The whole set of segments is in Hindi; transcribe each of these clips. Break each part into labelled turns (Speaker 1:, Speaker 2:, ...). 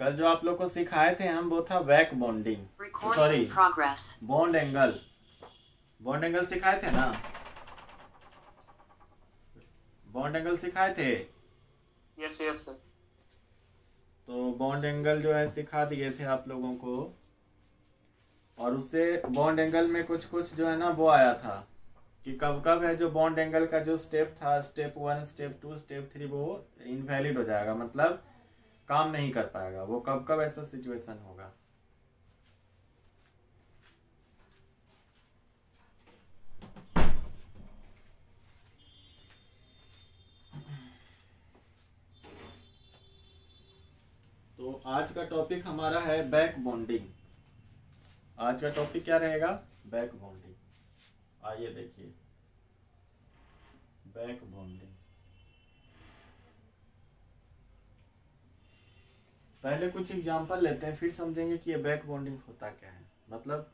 Speaker 1: कल जो आप लोग को सिखाए थे हम वो था back bonding, sorry bond angle, bond angle सिखाए थे ना, बॉन्ड एंगल सिखाए थे।
Speaker 2: Yes yes sir.
Speaker 1: तो बॉन्ड एंगल जो है सिखा दिए थे आप लोगों को, और उससे बॉन्ड एंगल में कुछ कुछ जो है ना वो आया था कि कब कब है जो बॉन्ड एंगल का जो स्टेप था, स्टेप 1 स्टेप 2 स्टेप 3, वो इनवैलिड हो जाएगा, मतलब काम नहीं कर पाएगा। वो कब कब ऐसा सिचुएशन होगा। तो आज का टॉपिक हमारा है बैक बॉन्डिंग। आज का टॉपिक क्या रहेगा? Back bonding. आइए देखिए, बैक बॉन्डिंग। पहले कुछ एग्जांपल लेते हैं, फिर समझेंगे कि ये बैक बॉन्डिंग होता क्या है। मतलब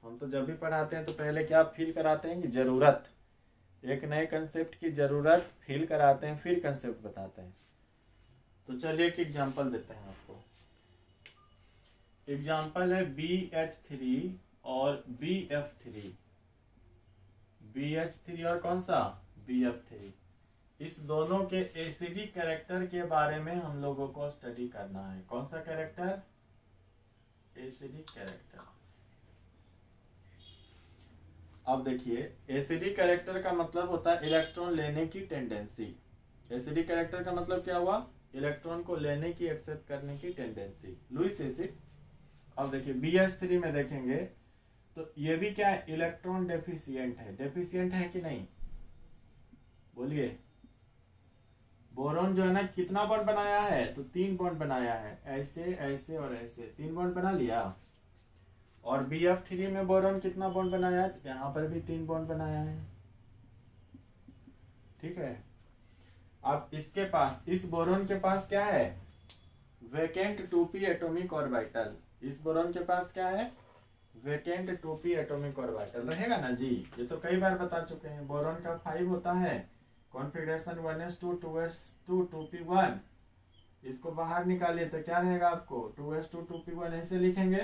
Speaker 1: हम तो जब भी पढ़ाते हैं तो पहले क्या फील कराते हैं कि जरूरत, एक नए कंसेप्ट की जरूरत फील कराते हैं, फिर कंसेप्ट बताते हैं। तो चलिए एक एग्जांपल देते हैं आपको। एग्जांपल है BH3 और BF3। BH3 और कौन सा? BF3। इस दोनों के एसिडिक कैरेक्टर के बारे में हम लोगों को स्टडी करना है। कौन सा कैरेक्टर? Acidic character. अब देखिए, एसिडिक कैरेक्टर का मतलब होता है इलेक्ट्रॉन लेने की टेंडेंसी। एसिडिक कैरेक्टर का मतलब क्या हुआ? इलेक्ट्रॉन को लेने की, एक्सेप्ट करने की टेंडेंसी। Lewis acid. अब देखिए BH3 में देखेंगे तो ये भी क्या है? इलेक्ट्रॉन डेफिशिएंट है। डेफिशिएंट है कि नहीं? बोलिए। बोरॉन जो है ना कितना बॉन्ड बनाया है? तो 3 बॉन्ड बनाया है, ऐसे ऐसे और ऐसे, 3 बॉन्ड बना लिया। और BF3 में बोरॉन कितना बॉन्ड बनाया है? यहाँ पर भी 3 बॉन्ड बनाया है। ठीक है। अब इसके पास, इस बोरॉन के पास क्या है? Vacant 2p atomic orbital. इस बोरॉन के पास क्या है? वेकेंट 2p एटॉमिक ऑर्बिटल रहेगा ना जी। ये तो कई बार बता चुके हैं। बोरॉन का 5 होता है, कॉन्फिगरेशन 1s2 2s2 2p1। इसको बाहर निकालिए तो क्या रहेगा आपको? 2s2 2p1 ऐसे लिखेंगे।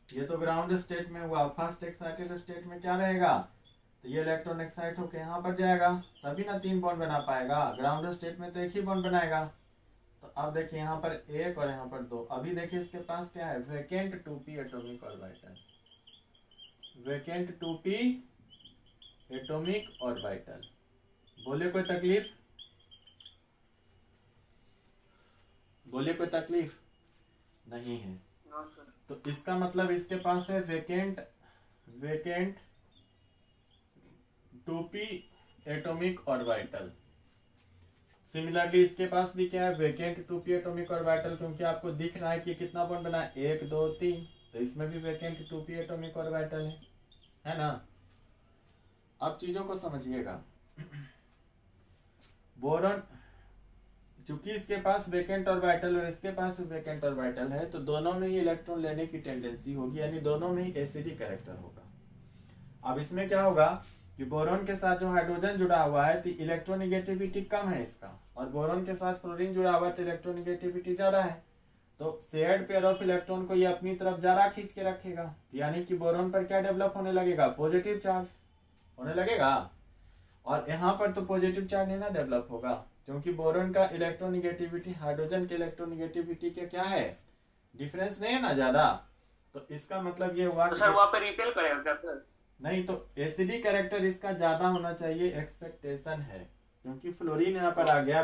Speaker 1: ये तो ग्राउंड स्टेट में हुआ। फर्स्ट एक्साइटेड स्टेट में क्या रहेगा? तो ये इलेक्ट्रॉन एक्साइट होकर यहाँ पर जाएगा, तभी ना 3 बॉन्ड बना पाएगा। ग्राउंड स्टेट में तो एक ही बॉन्ड बनाएगा। तो अब देखिए यहाँ पर 1 और यहाँ पर 2। अभी देखिए इसके पास क्या है? Vacant 2p atomic orbital. Vacant 2p atomic orbital. बोले कोई तकलीफ? बोले कोई तकलीफ? नहीं है। तो इसका मतलब इसके पास है vacant 2p atomic orbital. Similarly इसके पास भी क्या है? वेकेंट 2p एटॉमिक ऑर्बिटल, क्योंकि आपको दिख रहा है कि कितना बॉन्ड बना है? 1 2 3। तो इसमें भी वेकेंट 2p एटॉमिक ऑर्बिटल है ना। अब चीजों को समझिएगा। बोरॉन, चूंकि इसके पास वेकेंट ऑर्बिटल और इसके पास वेकेंट ऑर्बिटल है, तो दोनों में ही इलेक्ट्रॉन लेने की टेंडेंसी होगी, यानी दोनों में ही एसिडिक कैरेक्टर होगा। अब इसमें क्या होगा कि बोरॉन के साथ जो हाइड्रोजन जुड़ा हुआ है तो इलेक्ट्रोनिगेटिविटी कम है इसका, और बोरॉन के साथ फ्लोरीन जुड़ा हुआ है तो इलेक्ट्रोनिगेटिविटी ज्यादा है। तो शेयर्ड पेयर ऑफ इलेक्ट्रॉन को ये अपनी तरफ ज्यादा खींच के रखेगा, यानी कि बोरॉन पर क्या डेवलप होने लगेगा? पॉजिटिव चार्ज होने लगेगा। और यहाँ पर तो पॉजिटिव चार्ज नहीं ना डेवलप होगा, क्योंकि बोरॉन का इलेक्ट्रोनिगेटिविटी हाइड्रोजन के इलेक्ट्रोनिगेटिविटी के क्या है? डिफरेंस नहीं है ना ज्यादा। तो इसका मतलब ये हुआ
Speaker 2: तो सर वहां पे रिपेल करेगा क्या सर?
Speaker 1: नहीं, तो एसिडिक कैरेक्टर इसका ज्यादा होना चाहिए, एक्सपेक्टेशन है, क्योंकि फ्लोरीन यहाँ पर आ गया।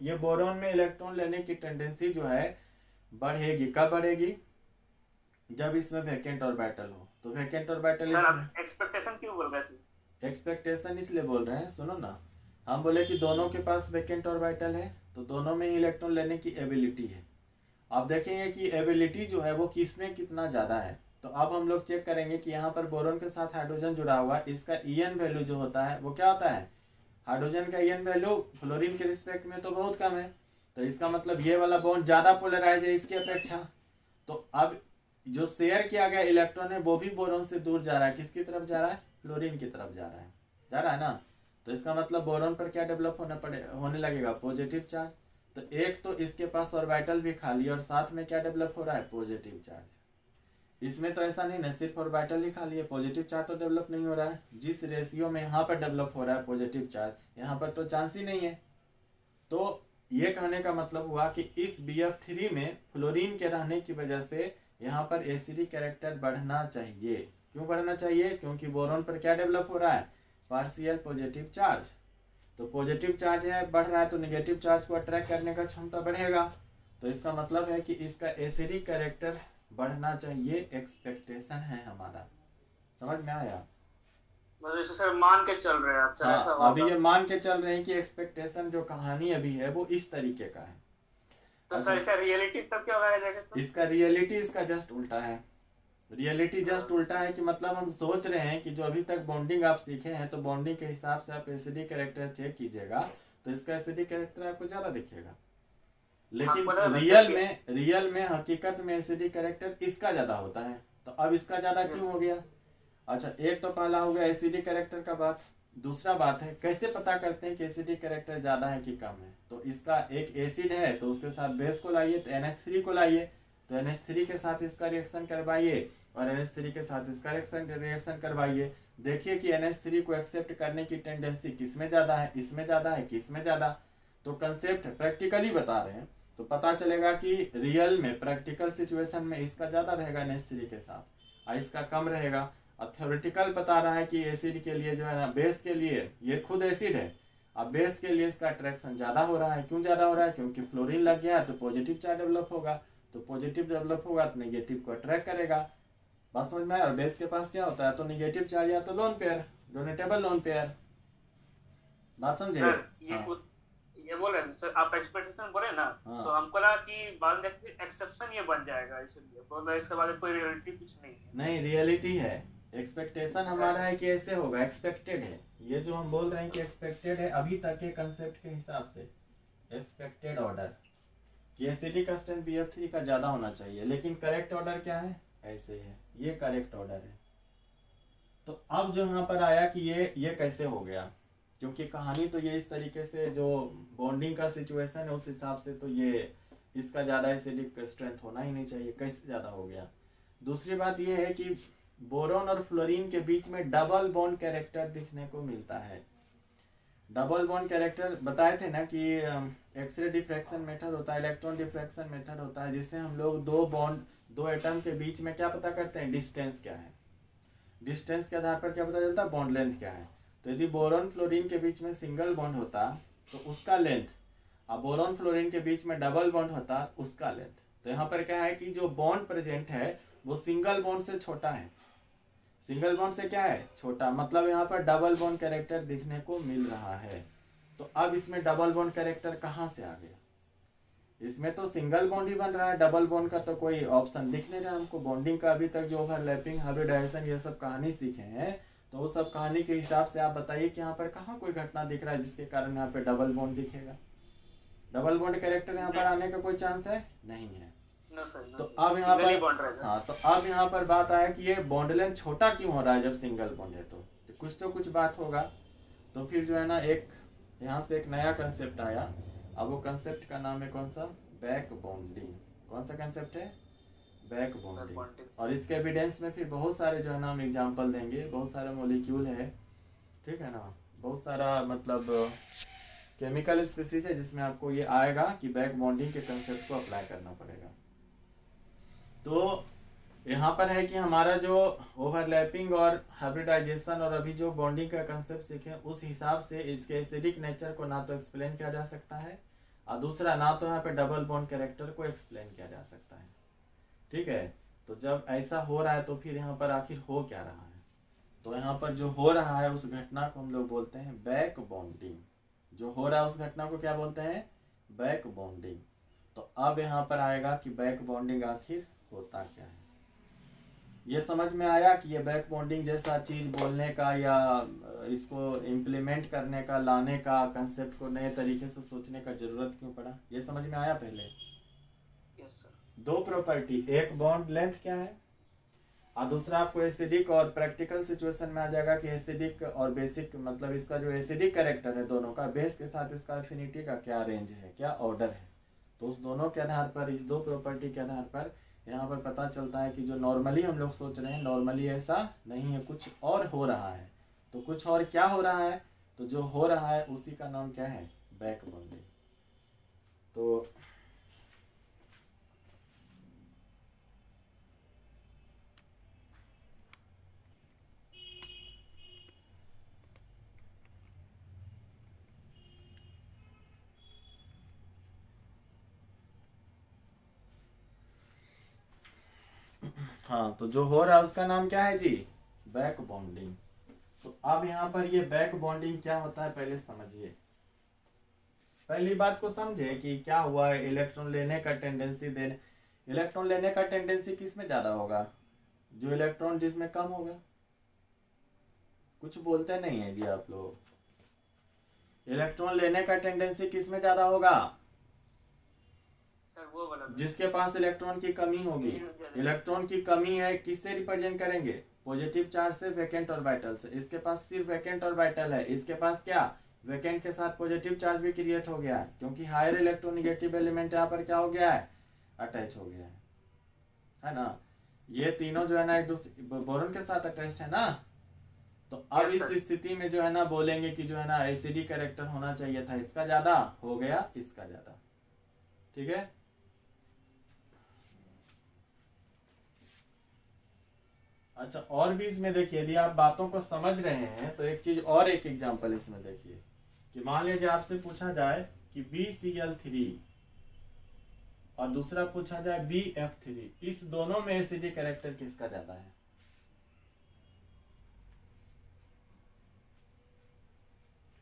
Speaker 1: ये बोरॉन में इलेक्ट्रॉन लेने की टेंडेंसी जो है बढ़ेगी। कब बढ़ेगी? जब इसमें वेकेंट ऑर्बिटल हो। तो वेकेंट ऑर्बिटल
Speaker 2: एक्सपेक्टेशन क्यों बोल रहे हैं?
Speaker 1: एक्सपेक्टेशन इसलिए बोल रहे हैं, सुनो ना। हम बोले कि दोनों के पास वेकेंट ऑर्बिटल है, तो दोनों में ही इलेक्ट्रॉन लेने की एबिलिटी है। अब देखेंगे कि एबिलिटी जो है वो किसमें कितना ज्यादा है। तो अब हम लोग चेक करेंगे कि यहाँ पर बोरॉन के साथ हाइड्रोजन जुड़ा हुआ है, इसका EN वैल्यू जो होता है वो क्या होता है? हाइड्रोजन का EN वैल्यू फ्लोरीन के रिस्पेक्ट में तो बहुत कम है, तो इसका मतलब ये वाला बॉन्ड ज्यादा पोलराइज है इसकी अपेक्षा। तो अब जो शेयर किया गया इलेक्ट्रॉन है वो भी बोरॉन से दूर जा रहा है। किसकी तरफ जा रहा है? फ्लोरीन की तरफ जा रहा है ना। तो इसका मतलब बोरॉन पर क्या डेवलप होने लगेगा? Positive charge. तो एक तो इसके पास ऑर्बिटल भी खाली और साथ में क्या डेवलप हो रहा है, पॉजिटिव चार्ज। इसमें तो ऐसा नहीं ना, सिर्फ ऑर्बिटल ही खाली है, पॉजिटिव चार्ज तो डेवलप नहीं हो रहा है। जिस रेशियो में यहाँ पर डेवलप हो रहा है पॉजिटिव चार्ज, यहाँ पर तो चांस ही नहीं है। तो ये कहने का मतलब हुआ कि इस BF3 में फ्लोरीन के रहने की वजह से यहाँ पर एसिडिक कैरेक्टर बढ़ना चाहिए। क्यों बढ़ना चाहिए? क्योंकि बोरॉन पर क्या डेवलप हो रहा है, पार्शियल पॉजिटिव चार्ज। तो पॉजिटिव चार्ज है बढ़ रहा है तो नेगेटिव चार्ज को अट्रैक्ट करने का क्षमता बढ़ेगा। तो इसका मतलब है कि इसका एसिडिक कैरेक्टर बढ़ना चाहिए, एक्सपेक्टेशन है हमारा। समझ में आया?
Speaker 2: मतलब सर मान के चल रहे हैं आप,
Speaker 1: हाँ,
Speaker 2: ऐसा
Speaker 1: अभी ये मान के चल रहे हैं कि एक्सपेक्टेशन जो कहानी अभी है वो इस तरीके का है।
Speaker 2: तो सर इसका रियलिटी तब क्या होगा जाएगा? तो
Speaker 1: इसका रियलिटी इसका जस्ट उल्टा है। रियलिटी जस्ट उल्टा है कि मतलब हम सोच रहे हैं कि जो अभी तक बॉन्डिंग आप सीखे हैं तो बॉन्डिंग के हिसाब से आप एसिडिक कैरेक्टर चेक कीजिएगा तो इसका एसिडिक कैरेक्टर आपको ज्यादा दिखेगा, लेकिन रियल में हकीकत में एसिडिक कैरेक्टर इसका ज्यादा होता है। तो अब इसका ज्यादा क्यों हो गया? अच्छा, एक तो पहला हो गया एसिडिक कैरेक्टर का बात। दूसरा बात है कैसे पता करते हैं कि एसिडिक कैरेक्टर ज्यादा है कि कम है? तो इसका एक एसिड है तो उसके साथ बेस को लाइए, तो NH3 को लाइए, तो NH3 के साथ इसका रिएक्शन करवाइए और NH3 के साथ इसका रिएक्शन करवाइए। देखिए कि NH3 को एक्सेप्ट करने की टेंडेंसी किसमें ज्यादा है, इसमें ज्यादा है कि इसमें ज्यादा। तो कंसेप्ट प्रैक्टिकली बता रहे हैं तो पता चलेगा कि रियल में प्रैक्टिकल सिचुएशन में इसका ज्यादा रहेगा NH3 के साथ और इसका कम रहेगा। और थ्योरेटिकल बता रहा है कि एसिड के लिए जो है ना, बेस के लिए ये खुद एसिड है, अब बेस के लिए इसका अट्रैक्शन ज्यादा हो रहा है। क्यों ज्यादा हो रहा है? क्योंकि फ्लोरीन लग गया है तो पॉजिटिव चार्ज डेवलप होगा, तो पॉजिटिव डेवलप होगा तो नेगेटिव को अट्रैक्ट करेगा। बात समझ में आया? और बेस के पास क्या होता है, तो नेगेटिव चार्ज या तो लोन पेयर, डोनेटेबल लोन पेयर। बात समझे?
Speaker 2: ये बोल रहे हैं सर, आप एक्सपेक्टेशन बोले ना, तो हमको लगा कि बाद में एक्सेप्शन ये बन जाएगा, इसलिए बोल इसके बाद कोई रियलिटी कुछ नहीं है।
Speaker 1: नहीं, रियलिटी है। एक्सपेक्टेशन हमारा है कि ऐसे होगा, एक्सपेक्टेड है। ये जो हम बोल रहे हैं कि एक्सपेक्टेड है अभी तक के कंसेप्ट के हिसाब से, एक्सपेक्टेड ऑर्डर कि एसिडिक स्ट्रेंथ BF3 का ज्यादा होना चाहिए, लेकिन करेक्ट ऑर्डर क्या है, ऐसे है, ये करेक्ट ऑर्डर है। तो अब जो यहाँ पर आया कि ये कैसे हो गया, क्योंकि कहानी तो ये इस तरीके से जो बॉन्डिंग का सिचुएशन है उस हिसाब से तो ये इसका ज्यादा एसिडिक स्ट्रेंथ होना ही नहीं चाहिए, कैसे ज्यादा हो गया। दूसरी बात ये है कि बोरॉन और फ्लोरीन के बीच में डबल बॉन्ड कैरेक्टर दिखने को मिलता है। डबल बॉन्ड कैरेक्टर बताए थे ना कि एक्सरे डिफ्रैक्शन मेथड होता है, इलेक्ट्रॉन डिफ्रैक्शन मेथड होता है, जिससे हम लोग दो एटम के बीच में क्या पता करते हैं, डिस्टेंस क्या है। डिस्टेंस के आधार पर क्या पता चलता है, बॉन्ड लेंथ क्या है। तो यदि बोरॉन फ्लोरीन के बीच में सिंगल बॉन्ड होता तो उसका लेंथ, अब बोरॉन फ्लोरीन के बीच में डबल बॉन्ड होता उसका लेंथ। तो यहाँ पर क्या है कि जो बॉन्ड प्रेजेंट है वो सिंगल बॉन्ड से छोटा है, सिंगल बॉन्ड से क्या है, छोटा, मतलब यहाँ पर डबल बॉन्ड कैरेक्टर दिखने को मिल रहा है। तो अब इसमें डबल बॉन्ड कैरेक्टर कहाँ से आ गया? इसमें तो सिंगल बॉन्ड ही बन रहा है, डबल बॉन्ड का तो कोई ऑप्शन दिख नहीं रहा हमको। बॉन्डिंग का अभी तक जो ओवरलैपिंग, हाइब्रिडाइजेशन ये सब कहानी सीखे हैं, तो वो सब कहानी के हिसाब से आप बताइए कि यहाँ पर कहाँ कोई घटना दिख रहा है जिसके कारण यहाँ पे डबल बॉन्ड दिखेगा। डबल बॉन्ड कैरेक्टर यहाँ पर आने का कोई चांस है नहीं है। तो अब यहाँ पर तो अब यहाँ पर बात आया कि ये बॉन्ड लेंथ छोटा क्यों हो रहा है जब सिंगल बॉन्ड है, तो कुछ बात होगा। तो फिर जो है ना एक यहाँ से एक नया कंसेप्ट आया। अब वो कंसेप्ट का नाम है कौन सा, बैक बॉन्डिंग। कौन सा कंसेप्ट है, बैक बॉन्डिंग। और इसके एविडेंस में फिर बहुत सारे जो है ना हम एग्जांपल देंगे, बहुत सारे मॉलिक्यूल है, ठीक है ना, बहुत सारा मतलब केमिकल स्पीसीज है जिसमें आपको ये आएगा कि बैक बॉन्डिंग के कंसेप्ट को अप्लाई करना पड़ेगा। तो यहाँ पर है कि हमारा जो ओवरलैपिंग और हाइब्रिडाइजेशन और अभी जो बॉन्डिंग का कंसेप्ट सीखे उस हिसाब से इसके एसिडिक नेचर को ना तो एक्सप्लेन किया जा सकता है और दूसरा ना तो यहाँ पे डबल बॉन्ड कैरेक्टर को एक्सप्लेन किया जा सकता है, ठीक है। तो जब ऐसा हो रहा है तो फिर यहाँ पर आखिर हो क्या रहा है, तो यहाँ पर जो हो रहा है उस घटना को हम लोग बोलते हैं बैक बॉन्डिंग। जो हो रहा है उस घटना को क्या बोलते हैं, बैक बॉन्डिंग। तो अब यहाँ पर आएगा कि बैक बॉन्डिंग आखिर होता क्या है। ये समझ में आया कि ये बैक बॉन्डिंग जैसा चीज बोलने का या इसको इम्प्लीमेंट करने का, लाने का, कंसेप्ट को नए तरीके से सोचने का जरूरत क्यों पड़ा, ये समझ में आया पहले।
Speaker 2: Yes sir.
Speaker 1: दो प्रॉपर्टी, एक बॉन्ड लेंथ क्या है, और दूसरा आपको एसिडिक और प्रैक्टिकल सिचुएशन में आ जाएगा कि एसिडिक और बेसिक, मतलब इसका जो एसिडिक कैरेक्टर है दोनों का, बेस के साथ इसका एफिनिटी का क्या रेंज है, क्या ऑर्डर है। तो उस दोनों के आधार पर, इस दो प्रॉपर्टी के आधार पर यहाँ पर पता चलता है कि जो नॉर्मली हम लोग सोच रहे हैं, नॉर्मली ऐसा नहीं है, कुछ और हो रहा है। तो कुछ और क्या हो रहा है, तो जो हो रहा है उसी का नाम क्या है, बैक बॉन्डिंग। तो हाँ, तो जो हो रहा है उसका नाम क्या है जी, बैक बॉन्डिंग। तो अब यहाँ पर ये बैक बॉन्डिंग क्या होता है पहले समझिए। पहली बात को समझे कि क्या हुआ है, इलेक्ट्रॉन लेने का टेंडेंसी देने, इलेक्ट्रॉन लेने का टेंडेंसी किस में ज्यादा होगा, जो इलेक्ट्रॉन जिसमें कम होगा। कुछ बोलते नहीं है जी आप लोग। इलेक्ट्रॉन लेने का टेंडेंसी किस में ज्यादा होगा, जिसके पास इलेक्ट्रॉन की कमी होगी। इलेक्ट्रॉन की कमी है, किससे रिप्रेजेंट करेंगे, पॉजिटिव चार्ज से, वैकेंट ऑर्बिटल से। इसके पास सिर्फ वैकेंट ऑर्बिटल है, इसके पास क्या, वैकेंट के साथ पॉजिटिव चार्ज भी क्रिएट हो गया है, क्योंकि हायर इलेक्ट्रोनेगेटिव एलिमेंट यहाँ पर क्या हो गया है, अटैच हो गया है ना। ये तीनों जो है ना एक दूसरे बोरॉन के साथ अटैच्ड है ना। तो अब इस स्थिति में जो है ना बोलेंगे कि जो है ना एसिडिक कैरेक्टर होना चाहिए था, इसका ज्यादा हो गया, इसका ज्यादा। ठीक है, अच्छा और भी इसमें देखिए, यदि आप बातों को समझ रहे हैं तो एक चीज और, एक एग्जांपल इसमें देखिए कि मान लीजिए आपसे पूछा जाए कि BCl3 और दूसरा पूछा जाए BF3, इस दोनों में एसिडिक कैरेक्टर किसका ज्यादा है।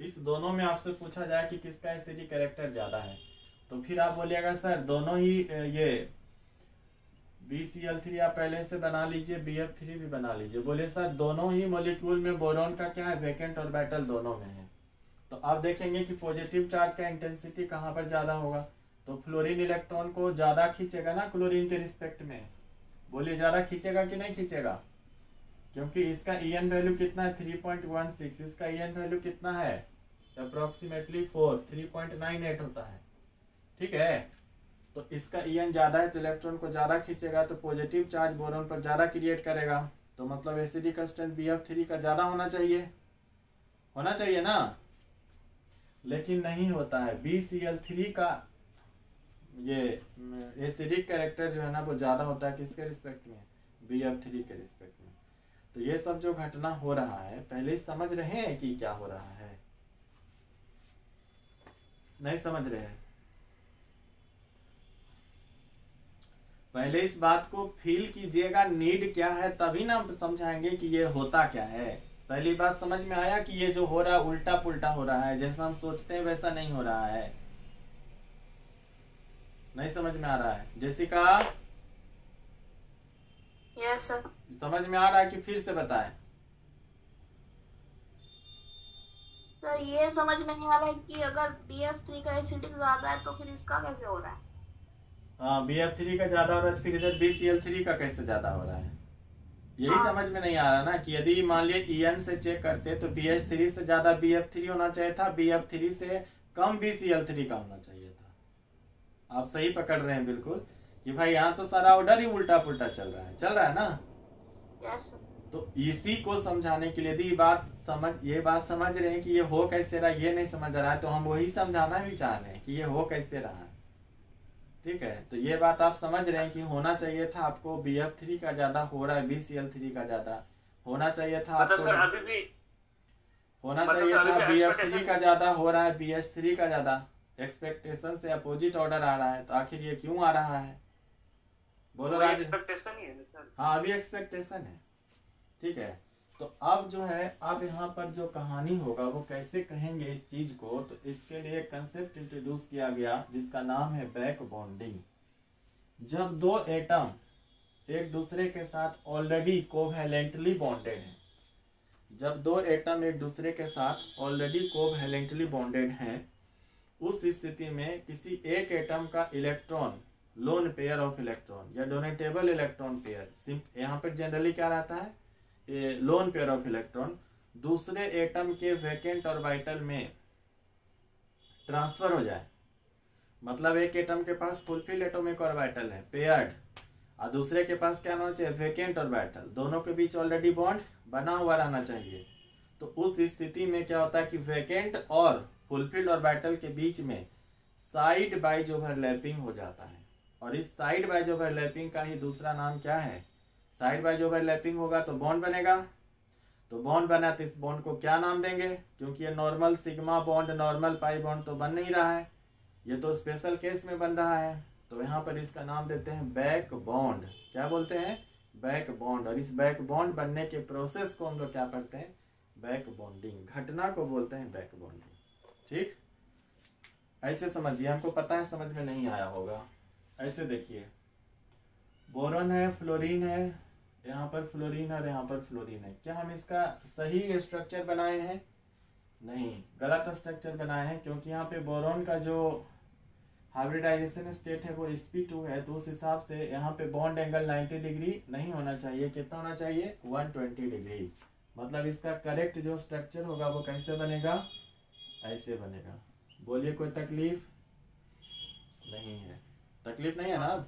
Speaker 1: इस दोनों में आपसे पूछा जाए कि किसका एसिडिक कैरेक्टर ज्यादा है, तो फिर आप बोलिएगा सर दोनों ही, ये BCl3 आप पहले से बना लीजिए, BF3 भी बना लीजिए। बोले सर दोनों ही मॉलिक्यूल में बोरॉन का क्या है, वैकेंट ऑर्बिटल दोनों में है। तो आप देखेंगे कि पॉजिटिव चार्ज का इंटेंसिटी कहाँ पर ज्यादा होगा, तो फ्लोरीन इलेक्ट्रॉन को ज्यादा खींचेगा ना क्लोरीन के रिस्पेक्ट में। बोलिए ज्यादा खींचेगा कि नहीं खींचेगा, क्योंकि इसका EN वैल्यू कितना है 3.16, इसका EN वैल्यू कितना है अप्रोक्सीमेटली 3.98 होता है। ठीक है, तो इसका EN ज्यादा है तो इलेक्ट्रॉन को ज्यादा खींचेगा, तो पॉजिटिव चार्ज बोरॉन पर ज्यादा क्रिएट करेगा। तो मतलब एसिडिक स्ट्रेंथ BF3 का ज्यादा होना चाहिए ना, लेकिन नहीं होता है। BCl3 का ये एसिडिक कैरेक्टर जो है ना वो ज्यादा होता है किसके रिस्पेक्ट में, BF3 के रिस्पेक्ट में। तो ये सब जो घटना हो रहा है पहले समझ रहे हैं कि क्या हो रहा है, नहीं समझ रहे हैं। पहले इस बात को फील कीजिएगा, नीड क्या है, तभी ना हम समझाएंगे कि ये होता क्या है। पहली बात समझ में आया कि ये जो हो रहा है उल्टा पुल्टा हो रहा है, जैसा हम सोचते हैं वैसा नहीं हो रहा है। नहीं समझ में आ रहा है जेसिका?
Speaker 3: Yes sir.
Speaker 1: समझ में आ रहा है कि फिर से बताएं?
Speaker 3: सर ये समझ में नहीं आ रहा है कि अगर BF3 का एसिडिक ज्यादा है तो फिर इसका कैसे हो रहा है।
Speaker 1: हाँ, BF3 का ज्यादा हो रहा है, फिर इधर BCl3 का कैसे ज्यादा हो रहा है, यही समझ में नहीं आ रहा ना। कि यदि मान लिए EN से चेक करते तो BH3 से ज्यादा BF3 होना चाहिए था, BF3 से कम BCl3 का होना चाहिए था। आप सही पकड़ रहे हैं बिल्कुल कि भाई यहाँ तो सारा ऑर्डर ही उल्टा पुल्टा चल रहा है ना।
Speaker 3: यस।
Speaker 1: तो इसी को समझाने के लिए, यदि ये बात समझ रहे हैं कि ये हो कैसे रहा, ये नहीं समझ रहा है, तो हम वही समझाना भी चाह रहे हैं कि ये हो कैसे रहा है। ठीक है, तो ये बात आप समझ रहे हैं कि होना चाहिए था आपको BF3 का ज्यादा हो रहा है, BCl3 का ज्यादा होना चाहिए था आपको,
Speaker 2: अभी भी
Speaker 1: होना चाहिए था BF3 का ज्यादा हो रहा है, BH3 का ज्यादा। एक्सपेक्टेशन से अपोजिट ऑर्डर आ रहा है, तो आखिर ये क्यों आ रहा है, बोलो राज।
Speaker 2: एक्सपेक्टेशन ही है सर।
Speaker 1: हाँ, अभी एक्सपेक्टेशन है। ठीक है, तो अब जो है, अब यहाँ पर जो कहानी होगा वो कैसे कहेंगे इस चीज को, तो इसके लिए कंसेप्ट इंट्रोड्यूस किया गया जिसका नाम है बैक बॉन्डिंग। जब दो एटम एक दूसरे के साथ ऑलरेडी कोवैलेंटली बॉन्डेड हैं, जब दो एटम एक दूसरे के साथ ऑलरेडी कोवैलेंटली बॉन्डेड हैं, उस स्थिति में किसी एक एटम का electron loan pair of electron या डोनेटेबल इलेक्ट्रॉन पेयर, यहाँ पर जनरली क्या रहता है, लोन पेयर ऑफ इलेक्ट्रॉन दूसरे एटम के वैकेंट ऑर्बिटल में ट्रांसफर हो जाए। मतलब एक एटम के पास फुलफिल एटॉमिक ऑर्बिटल है पेयर्ड, और दूसरे के पास क्या होना चाहिए, वैकेंट ऑर्बिटल, दोनों के बीच ऑलरेडी बॉन्ड बना हुआ रहना चाहिए। तो उस स्थिति में क्या होता है कि वैकेंट और फुलफिल्ड ऑर्बिटल के बीच में साइड वाइज ओवरलैपिंग हो जाता है, और इस साइड वाइज ओवरलैपिंग का ही दूसरा नाम क्या है, साइड वाइज ओवरलैपिंग होगा तो बॉन्ड बनेगा, तो बॉन्ड बना तो इस बॉन्ड को क्या नाम देंगे, क्योंकि ये normal sigma bond normal pi bond तो बन नहीं रहा है, ये तो स्पेशल केस में बन रहा है, तो यहाँ पर इसका नाम देते हैं बैक बॉन्ड। क्या बोलते हैं, बैक बॉन्ड। और इस बैक बॉन्ड बनने के प्रोसेस को हम लोग क्या करते हैं, बैक बॉन्डिंग, घटना को बोलते हैं बैक बॉन्डिंग। ठीक, ऐसे समझिए, हमको पता है समझ में नहीं आया होगा। ऐसे देखिए, बोरॉन है, फ्लोरीन है, यहाँ पर फ्लोरीन और यहाँ पर फ्लोरीन है, क्या हम इसका सही स्ट्रक्चर बनाए हैं, नहीं, गलत स्ट्रक्चर बनाए हैं, क्योंकि यहाँ पे बोरॉन का जो हाइब्रिडाइजेशन स्टेट है वो sp2 है, तो उस हिसाब से यहाँ पे बॉन्ड एंगल 90 डिग्री नहीं होना चाहिए, कितना होना चाहिए, 120 डिग्री। मतलब इसका करेक्ट जो स्ट्रक्चर होगा वो कैसे बनेगा, ऐसे बनेगा। बोलिए, कोई तकलीफ नहीं है, तकलीफ नहीं है ना।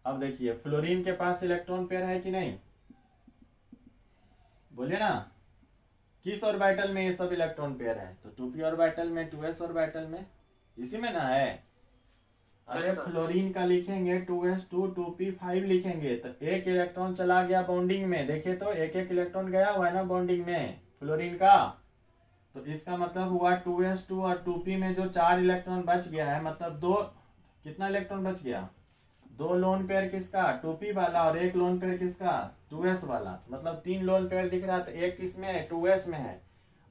Speaker 1: अब देखिए, फ्लोरीन के पास इलेक्ट्रॉन पेयर है कि नहीं, बोलिए ना, किस ऑर्बिटल में ये सब इलेक्ट्रॉन पेयर है, तो 2p ऑर्बिटल में, 2s ऑर्बिटल में, इसी में ना है। अरे फ्लोरीन का लिखेंगे 2s2 2p5 लिखेंगे, तो एक इलेक्ट्रॉन चला गया बॉन्डिंग में, देखिए तो एक एक इलेक्ट्रॉन गया हुआ है ना बॉन्डिंग में फ्लोरीन का, तो इसका मतलब हुआ 2s2 और 2p में जो 4 इलेक्ट्रॉन बच गया है, मतलब दो, कितना इलेक्ट्रॉन बच गया, 2 लोन पेयर किसका, 2p वाला, और एक लोन पेयर किसका, 2s वाला, मतलब 3 लोन पेयर दिख रहा है, तो एक किस में है, 2s में है,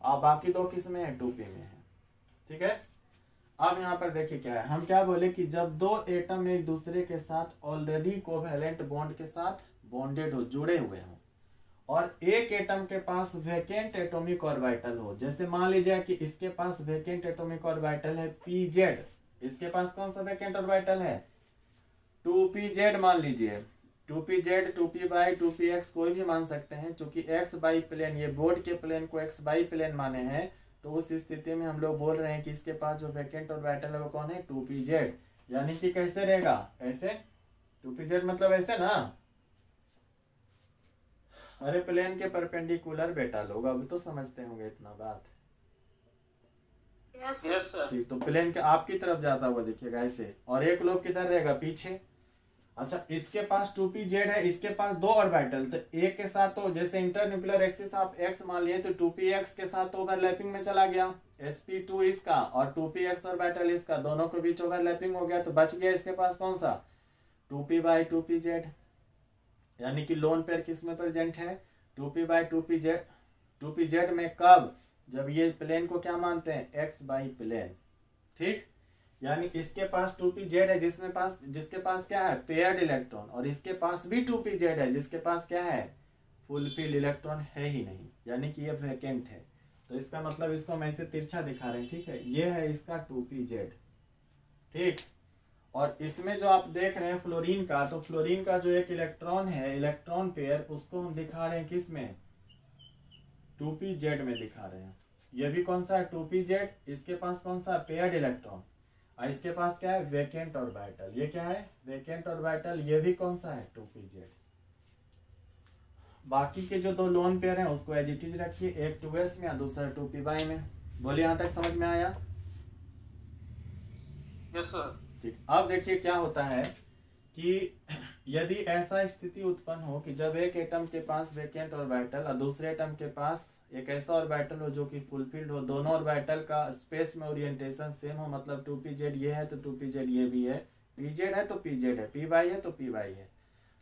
Speaker 1: और बाकी 2 किस में है, 2p में है। ठीक है, अब यहाँ पर देखिए क्या है, हम क्या बोले कि जब 2 एटम एक दूसरे के साथ ऑलरेडी कोवैलेंट बॉन्ड के साथ बॉन्डेड हो, जुड़े हुए हों, और एक एटम के पास वैकेंट एटॉमिक ऑर्बिटल हो, जैसे मान लीजिए कि इसके पास वैकेंट एटॉमिक ऑर्बिटल है pz, इसके पास कौन सा वैकेंट ऑर्बिटल है, 2pz मान लीजिए, 2pz 2p/2px कोई भी मान सकते हैं, क्योंकि x बाई प्लेन, ये बोर्ड के प्लेन को x बाई प्लेन माने हैं, तो उस स्थिति में हम लोग बोल रहे हैं कि इसके पास जो वैकेंट ऑर्बिटल है वो कौन है, 2pz, यानी कि कैसे रहेगा, ऐसे, 2pz मतलब ऐसे ना, अरे प्लेन के परपेंडिकुलर बेटा लोग, अब तो समझते होंगे इतना बात।
Speaker 3: यस
Speaker 1: ठीक, तो प्लेन के आपकी तरफ जाता हुआ दिखेगा ऐसे, और एक लोग किधर रहेगा, पीछे। अच्छा, इसके पास 2pz है, इसके पास 2 ऑर्बिटल, तो एक के साथ तो जैसे इंटरन्यूक्लियर एक्सिस आप x मान लिए, तो 2px के साथ तो ओवरलैपिंग में चला गया, sp2 इसका और 2px ऑर्बिटल इसका, दोनों के बीच ओवरलैपिंग हो गया, तो बच गया इसके पास कौन सा, 2p/2pz, यानी कि लोन पेयर किस में प्रेजेंट है, 2p/2pz, 2pz में कब, जब ये प्लेन को क्या मानते हैं, x बाई प्लेन। ठीक, यानी इसके पास 2pz है, जिसके पास क्या है, पेयर्ड इलेक्ट्रॉन, और इसके पास भी 2pz है, जिसके पास क्या है, फुलफिल इलेक्ट्रॉन है ही नहीं, यानी कि ये वैकेंट है। तो इसका मतलब इसको हम ऐसे तिरछा दिखा रहे हैं। ठीक है, ये है इसका 2pz। ठीक, और इसमें जो आप देख रहे हैं फ्लोरीन का, तो फ्लोरीन का जो एक इलेक्ट्रॉन है, इलेक्ट्रॉन पेयर, उसको हम दिखा रहे हैं किस में, 2pz में दिखा रहे हैं। ये भी कौन सा है, 2pz, इसके पास कौन सा, पेयर्ड इलेक्ट्रॉन, और इसके पास क्या है, वैकेंट ऑर्बिटल, ये क्या है, वैकेंट ऑर्बिटल, ये भी कौन सा है, 2pz। बाकी के जो 2 लोन पेयर हैं उसको एज इट इज रखिए, एक 2s में और दूसरा 2p में। बोलिए, यहाँ तक समझ में आया।
Speaker 2: Yes sir.
Speaker 1: ठीक, अब देखिए क्या होता है कि यदि ऐसा स्थिति उत्पन्न हो कि जब एक एटम के पास वैकेंट ऑर्बिटल और दूसरे एटम के पास एक ऐसा ऑर्बिटल हो जो कि फुलफिल्ड हो, दोनों ऑर्बिटल का स्पेस में ओरिएंटेशन सेम हो, मतलब 2pz ये है तो 2pz ये भी है, pz है तो pz है, py है तो py है,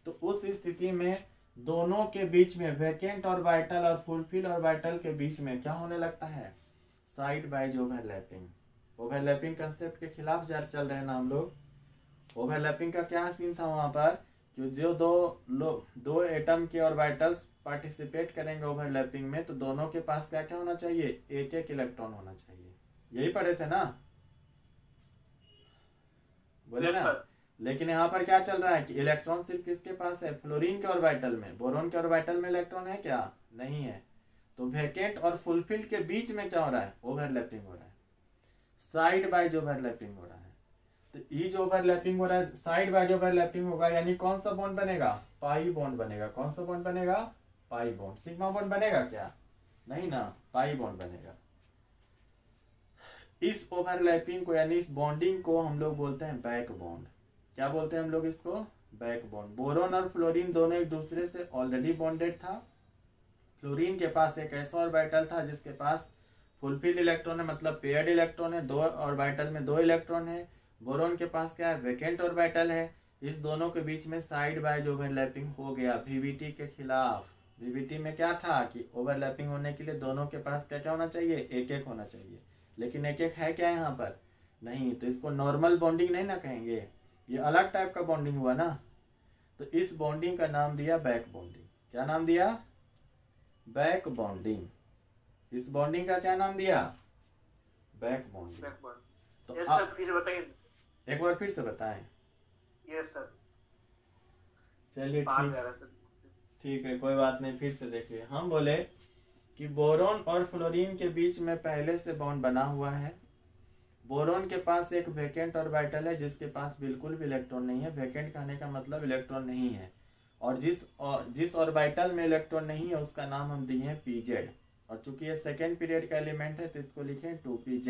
Speaker 1: तो उस स्थिति में दोनों के बीच में वैकेंट ऑर्बिटल और फुलफिल ऑर्बिटल के बीच में क्या होने लगता है, side wise overlapping. Overlapping concept के खिलाफ चल रहे हैं ना हम लोग। ओवरलैपिंग का क्या सीन था वहां पर, कि जो दो एटम के ऑर्बिटल्स पार्टिसिपेट करेंगे ओवरलैपिंग में, तो दोनों के पास क्या क्या होना चाहिए, एक एक इलेक्ट्रॉन होना चाहिए, यही पढ़े थे ना, बोले ना, लेकिन यहाँ पर क्या चल रहा है कि इलेक्ट्रॉन सिर्फ किसके पास है, फ्लोरीन के ऑर्बिटल में। बोरोन के ऑर्बिटल में इलेक्ट्रॉन है क्या, नहीं है। तो वैकेंट और फुलफिल्ड के बीच में क्या हो रहा है, ओवरलैपिंग हो रहा है, साइड बाइज ओवरलैपिंग हो रहा है। तो ईज ओवरलैपिंग हो रहा है, साइड बाइज ओवरलैपिंग होगा, यानी कौन सा बॉन्ड बनेगा, पाई बॉन्ड बनेगा। कौन सा बॉन्ड बनेगा, पाई बॉन्ड। सिग्मा बॉन्ड बनेगा क्या, नहीं ना, पाई बॉन्ड बनेगा। इस ओवरलैपिंग को यानी इस बॉन्डिंग को हम लोग बोलते हैं बैक बॉन्ड। क्या बोलते हैं हम लोग इसको, बैक बॉन्ड। बोरोन और फ्लोरीन दोनों एक दूसरे से ऑलरेडी बॉन्डेड था। फ्लोरीन के पास एक ऐसा ऑर्बिटल था जिसके पास फुलफिल्ड इलेक्ट्रॉन है, मतलब पेयर्ड इलेक्ट्रॉन है, दो ऑर्बिटल में 2 इलेक्ट्रॉन है। बोरोन के पास क्या है, वैकेंट ऑर्बिटल है। इस दोनों के बीच में साइड बाइज ओवरलैपिंग हो गया वीवीटी के खिलाफ। वीवीटी में क्या था कि ओवरलैपिंग होने के लिए दोनों के पास क्या क्या होना चाहिए, एक एक होना चाहिए, लेकिन एक एक है क्या यहाँ पर, नहीं। तो इसको नॉर्मल बॉन्डिंग नहीं ना कहेंगे, ये अलग टाइप का बॉन्डिंग हुआ ना। तो इस बॉन्डिंग का नाम दिया बैक बॉन्डिंग। क्या नाम दिया, बैक बॉन्डिंग। इस बॉन्डिंग का क्या नाम दिया, बैक बॉन्डिंग। तो
Speaker 2: yes,
Speaker 1: आप
Speaker 2: फिर बताइए,
Speaker 1: एक बार फिर से बताएं।
Speaker 2: Yes sir.
Speaker 1: चलिए ठीक है, कोई बात नहीं, फिर से देखिए। हम बोले कि बोरोन और फ्लोरीन के बीच में पहले से बॉन्ड बना हुआ है। बोरोन के पास एक वैकेंट ऑर्बिटल है जिसके पास बिल्कुल भी इलेक्ट्रॉन नहीं है। वैकेंट कहने का मतलब इलेक्ट्रॉन नहीं है। और जिस ऑर्बिटल में इलेक्ट्रॉन नहीं है उसका नाम हम दिए हैं पीजेड। और चूंकि ये सेकेंड पीरियड का एलिमेंट है तो इसको लिखे 2pz।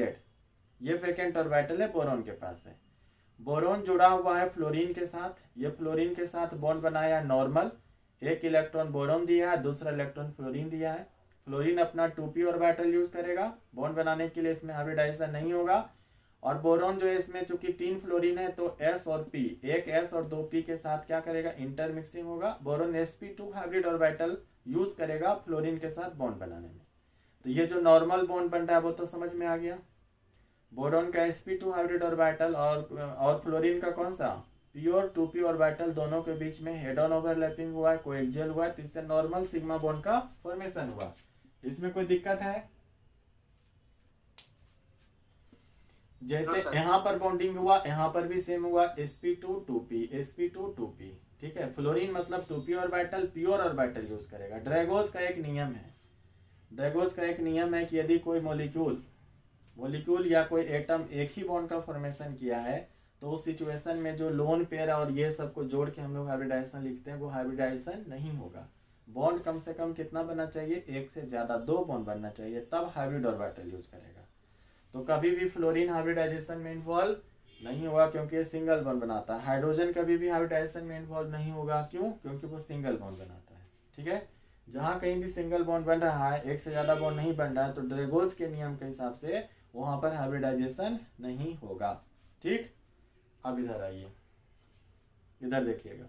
Speaker 1: ये वैकेंट ऑर्बिटल है, बोरोन के पास है। बोरोन जुड़ा हुआ है फ्लोरीन के साथ। ये फ्लोरीन के साथ बॉन्ड बनाया नॉर्मल, एक इलेक्ट्रॉन बोरोन दिया है, दूसरा इलेक्ट्रॉन फ्लोरीन दिया है। फ्लोरीन अपना 2p ऑर्बिटल यूज करेगा बॉन्ड बनाने के लिए, इसमें हाइब्रिडाइजेशन नहीं होगा। और बोरोन जो है इसमें चूंकि 3 फ्लोरीन है तो s और p, एक s और 2p के साथ क्या करेगा, इंटरमिक्सिंग होगा। Boron sp2 hybrid orbital use करेगा फ्लोरीन के साथ बॉन्ड बनाने में। तो ये जो नॉर्मल बॉन्ड बन रहा है वो तो समझ में आ गया। बोरोन का sp2 हाइब्रिड ऑर्बिटल और फ्लोरीन का कौन सा, प्योर 2p ऑर्बिटल, दोनों के बीच में हेड ऑन ओवरलैपिंग हुआ है, कोएक्सियल हुआ है, तो इससे नॉर्मल सिग्मा बॉन्ड का फॉर्मेशन हुआ। इसमें कोई दिक्कत है? जैसे यहाँ पर बॉन्डिंग हुआ, यहाँ पर भी सेम हुआ, sp2 2p, sp2 2p। ठीक है, फ्लोरीन मतलब 2p orbital, pure orbital use करेगा। ड्रैगोज का एक नियम है, ड्रैगोज का एक नियम है कि यदि कोई मॉलिक्यूल या कोई एटम एक ही बॉन्ड का फॉर्मेशन किया है तो उस सिचुएशन में जो लोन पेयर और ये सबको जोड़ के हम लोग हाइब्रिडाइजेशन लिखते हैं वो हाइब्रिडाइजेशन नहीं होगा। बॉन्ड कम से कम कितना बनना चाहिए, एक से ज्यादा 2 बॉन्ड बनना चाहिए, तब हाइब्रिड ऑर्बिटल यूज करेगा। तो कभी भी फ्लोरीन हाइब्रिडाइजेशन में इन्वॉल्व नहीं होगा क्योंकि ये सिंगल बॉन्ड बनाता है। हाइड्रोजन कभी भी हाइब्रिडाइजेशन में इन्वॉल्व नहीं होगा, क्यों, क्योंकि वो सिंगल बॉन्ड बनाता है। ठीक है, जहां कहीं भी सिंगल बॉन्ड बन रहा है, एक से ज्यादा बॉन्ड नहीं बन रहा है, तो ड्रैगोज के नियम के हिसाब से वहां पर हाइब्रिडाइजेशन नहीं होगा। ठीक, अब इधर आइए, इधर देखिएगा।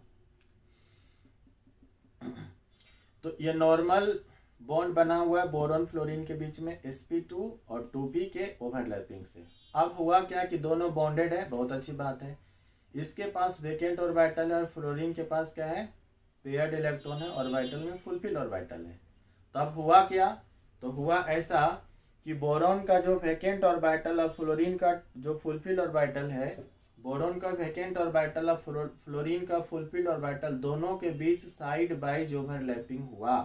Speaker 1: तो ये नॉर्मल बॉन्ड बना हुआ है बोरोन फ्लोरीन के बीच में sp2 और 2p के ओवरलैपिंग से। अब हुआ क्या कि दोनों बॉन्डेड है, बहुत अच्छी बात है। इसके पास वैकेंट ऑर्बिटल है और फ्लोरीन के पास क्या है, पेयर्ड इलेक्ट्रॉन है, ऑर्बिटल में फुलफिल ऑर्बिटल है। तब हुआ क्या, तो हुआ ऐसा कि बोरोन का जो वैकेंट ऑर्बिटल और फ्लोरीन का जो फुलफिल ऑर्बिटल है, बोरोन का वैकेंट ऑर्बिटल और फ्लोरीन का फुलफिल ऑर्बिटल, दोनों के बीच साइड बाइज ओवरलैपिंग हुआ।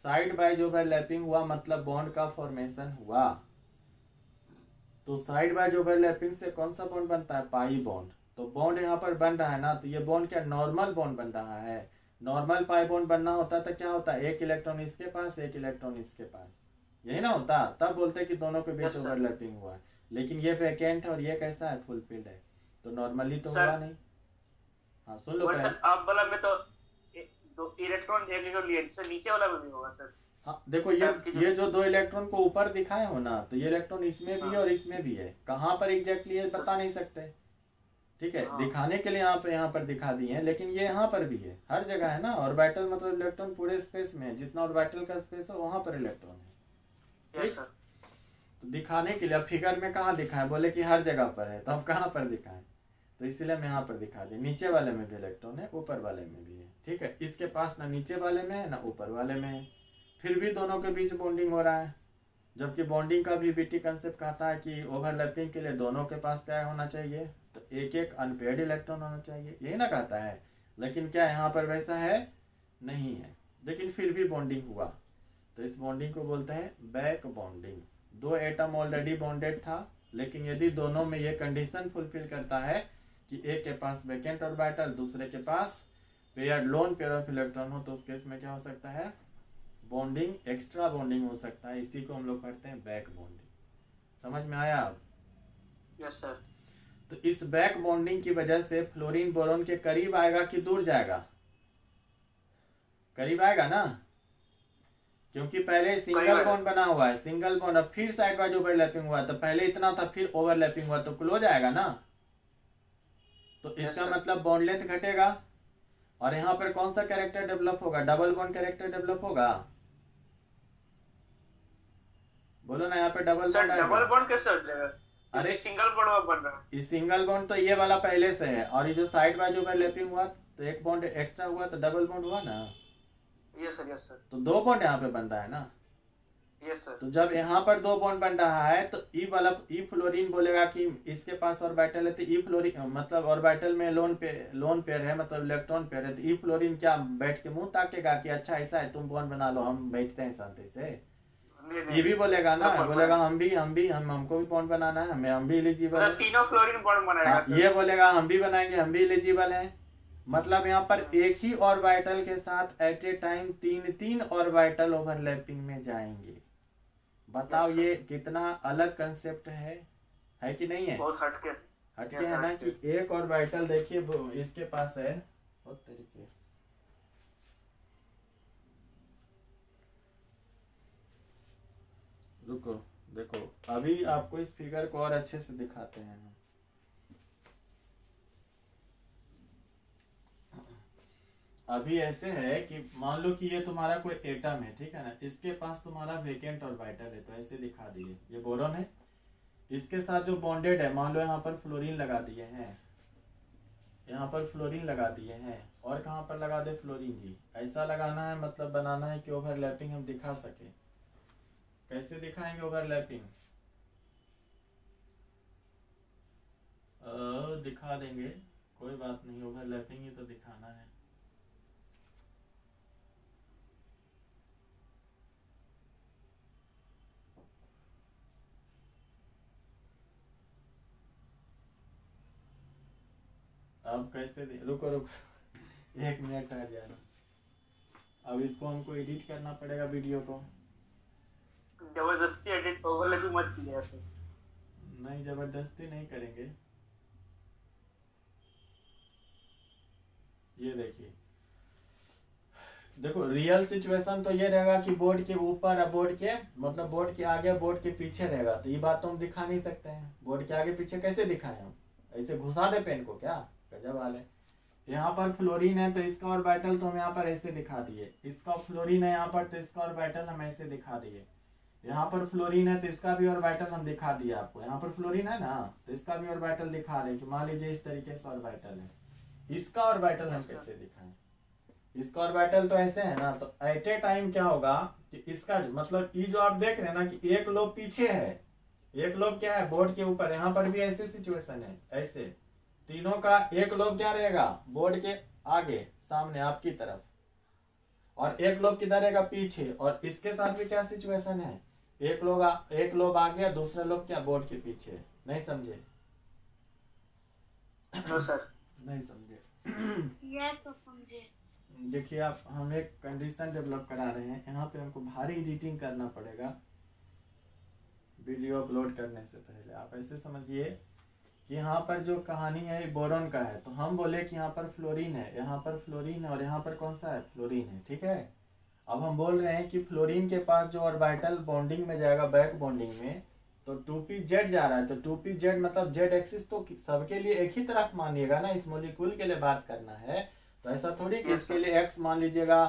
Speaker 1: साइड बाइज ओवरलैपिंग हुआ मतलब बॉन्ड का फॉर्मेशन हुआ। तो साइड बाइज ओवरलैपिंग से कौन सा बॉन्ड बनता है, पाई बॉन्ड। तो बॉन्ड यहाँ पर बन रहा है ना, तो ये बॉन्ड क्या नॉर्मल बॉन्ड बन रहा है। नॉर्मल पाई बॉन्ड बनना होता तो क्या होता, एक इलेक्ट्रॉन इसके पास, एक इलेक्ट्रॉन इसके पास, यही ना होता। तब बोलते कि दोनों के बीच ओवरलैपिंग हुआ है। लेकिन ये वैकेंट है और ये कैसा है, फुलफिल्ड है, तो नॉर्मली तो हुआ नहीं। हाँ सुन लो,
Speaker 2: आप वाला में तो इलेक्ट्रॉन एक लिए, सर नीचे वाला में भी होगा सर।
Speaker 1: हाँ देखो, ये जो 2 इलेक्ट्रॉन को ऊपर दिखाए हो ना, तो ये इलेक्ट्रॉन इसमें भी है और इसमें भी है। कहाँ पर एग्जैक्टली है बता नहीं सकते। ठीक है, दिखाने के लिए यहाँ पर दिखा दिए हैं, लेकिन ये यहाँ पर भी है, हर जगह है ना। ऑर्बिटल मतलब इलेक्ट्रॉन पूरे स्पेस में है, जितना ऑर्बिटल का स्पेस है वहां पर इलेक्ट्रॉन है। ठीक, तो दिखाने के लिए अब फिगर में कहाँ दिखाएं, बोले कि हर जगह पर है, तो अब कहाँ पर दिखाएं, तो इसलिए हम यहाँ पर दिखा दें। नीचे वाले में भी इलेक्ट्रॉन है, ऊपर वाले में भी है। ठीक है, इसके पास ना नीचे वाले में है ना ऊपर वाले में है, फिर भी दोनों के बीच बॉन्डिंग हो रहा है। जबकि बॉन्डिंग का भी बीटी कंसेप्ट कहता है कि ओवरलैपिंग के लिए दोनों के पास क्या होना चाहिए, तो एक एक अनपेयर्ड इलेक्ट्रॉन होना चाहिए, यही ना कहता है। लेकिन क्या यहाँ पर वैसा है? नहीं है। लेकिन फिर भी बॉन्डिंग हुआ, तो इस बॉन्डिंग को बोलते हैं बैक बॉन्डिंग। दो एटम ऑलरेडी बॉन्डेड था, लेकिन यदि दोनों में ये कंडीशन फुलफिल करता है कि एक के पास वैकेंट ऑर्बिटल, दूसरे के पास paired lone pair of electron हो, तो उस केस में क्या हो सकता है? बॉन्डिंग, एक्स्ट्रा बॉन्डिंग हो सकता है। इसी को हम लोग कहते हैं बैक बॉन्डिंग। समझ में आया अब?
Speaker 2: Yes sir.
Speaker 1: तो इस बैक बॉन्डिंग की वजह से फ्लोरीन बोरोन के करीब आएगा कि दूर जाएगा? करीब आएगा ना, क्योंकि पहले सिंगल बॉन्ड बना हुआ है, सिंगल बॉन्ड, अब फिर साइड वाइज ओवरलैपिंग हुआ, तो पहले इतना था फिर ओवरलैपिंग हुआ, तो क्लोज आएगा ना। तो इसका मतलब बॉन्ड लेंथ घटेगा, और यहाँ पर कौन सा कैरेक्टर डेवलप होगा? डबल बॉन्ड कैरेक्टर डेवलप होगा। बोलो ना, यहाँ पे डबल बॉन्ड आएगा।
Speaker 2: डबल बॉन्ड कैसे हो जाएगा?
Speaker 1: अरे
Speaker 2: सिंगल बॉन्ड बन रहा है।
Speaker 1: इस सिंगल बॉन्ड तो ये वाला पहले से है, और ये जो साइड वाइज ओवरलैपिंग हुआ तो एक बॉन्ड एक्स्ट्रा हुआ, तो डबल बॉन्ड हुआ ना।
Speaker 2: Yes sir, yes sir.
Speaker 1: तो दो बॉन्ड यहाँ पे बन रहा है ना।
Speaker 2: Yes sir.
Speaker 1: तो जब यहाँ पर दो बॉन्ड बन रहा है, तो ई वाला ई फ्लोरीन बोलेगा कि इसके पास ऑर्बिटल है, तो ई फ्लोरीन मतलब ऑर्बिटल में लोन पेयर है, मतलब इलेक्ट्रॉन पेयर है, तो ई फ्लोरीन क्या बैठ के मुंह ताकेगा कि अच्छा ऐसा है, तुम बॉन्ड बना लो, हम बैठते हैं शांति से। ये भी बोलेगा ना, बोलेगा हमको भी बॉन्ड बनाना है, हम भी एलिजिबल है।
Speaker 2: तीनों फ्लोरीन बॉन्ड बनाएगा।
Speaker 1: ये बोलेगा हम भी बनाएंगे, हम भी एलिजिबल है। मतलब यहाँ पर एक ही ऑर्बिटल के साथ एट ए टाइम तीन ऑर्बिटल ओवरलैपिंग में जाएंगे। बताओ ये कितना अलग कंसेप्ट है कि नहीं है?
Speaker 2: बहुत हटके
Speaker 1: है ना, कि एक ऑर्बिटल देखिए इसके पास है, बहुत तरीके, रुको देखो, अभी आपको इस फिगर को और अच्छे से दिखाते हैं। अभी ऐसे है कि मान लो कि ये तुम्हारा कोई एटम है, ठीक है ना, इसके पास तुम्हारा वेकेंट ऑर्बिटल है, तो ऐसे दिखा दिए, ये बोरॉन है, इसके साथ जो बॉन्डेड है, मान लो यहाँ पर फ्लोरीन लगा दिए हैं, यहाँ पर फ्लोरीन लगा दिए हैं, और कहाँ पर लगा दे? फ्लोरीन जी। ऐसा लगाना है, मतलब बनाना है कि ओवरलैपिंग हम दिखा सके। कैसे दिखाएंगे ओवरलैपिंग? दिखा देंगे, कोई बात नहीं, ओवरलैपिंग ही तो दिखाना है। अब कैसे रुको एक मिनट हट जाना। अब इसको हमको एडिट करना पड़ेगा, वीडियो को।
Speaker 2: जबरदस्ती एडिट ओवरलैपिंग मत कीजिए।
Speaker 1: नहीं, जबरदस्ती नहीं करेंगे। ये देखिए, देखो रियल सिचुएशन तो ये रहेगा कि बोर्ड के ऊपर, बोर्ड के मतलब बोर्ड के आगे, बोर्ड के पीछे रहेगा, तो ये बात तो हम दिखा नहीं सकते हैं। बोर्ड के आगे पीछे कैसे दिखाएं हम? ऐसे घुसा दे पेन को क्या? गजब वाले। यहाँ पर फ्लोरीन है तो इसका ऑर्बिटल तो हम यहाँ पर ऐसे दिखा दिए, इसका फ्लोरीन है यहाँ पर तो इसका ऑर्बिटल हम ऐसे दिखा दिए, यहाँ पर फ्लोरीन है तो इसका भी ऑर्बिटल हम दिखा दिया आपको। यहाँ पर फ्लोरीन है ना, तो इसका भी ऑर्बिटल दिखा रहे कि मान लीजिए इस तरीके से ऑर्बिटल है, इसका ऑर्बिटल हम कैसे दिखाएं? इसका ऑर्बिटल तो ऐसे है ना, तो एट ए टाइम क्या होगा कि इसका मतलब ये जो आप देख रहे हैं ना कि एक लोब पीछे है, एक लोब क्या है? बोर्ड के ऊपर। यहाँ पर भी ऐसे सिचुएशन है, ऐसे तीनों का एक लोब क्या रहेगा? बोर्ड के आगे सामने आपकी तरफ, और एक लोब किधर रहेगा? पीछे। और इसके साथ भी क्या सिचुएशन है? एक लोब आगे, दूसरा लोब क्या? बोर्ड के पीछे। नहीं समझे?
Speaker 2: No sir.
Speaker 1: नहीं समझे?
Speaker 3: यस तो समझे।
Speaker 1: देखिए आप, हम एक कंडीशन डेवलप करा रहे हैं, यहाँ पे हमको भारी एडिटिंग करना पड़ेगा वीडियो अपलोड करने से पहले। आप ऐसे समझिए कि यहाँ पर जो कहानी है बोरॉन का है, तो हम बोले कि यहाँ पर फ्लोरीन है, यहाँ पर फ्लोरीन है, और यहाँ पर कौन सा है? फ्लोरीन है, ठीक है। अब हम बोल रहे हैं कि फ्लोरीन के पास जो ऑर्बिटल बॉन्डिंग में जाएगा, बैक बॉन्डिंग में, तो 2pz जा रहा है, तो 2pz मतलब z एक्सिस तो सबके लिए एक ही तरफ मानिएगा ना, इस मॉलिक्यूल के लिए बात करना है। तो ऐसा थोड़ी कि इसके लिए x मान लीजिएगा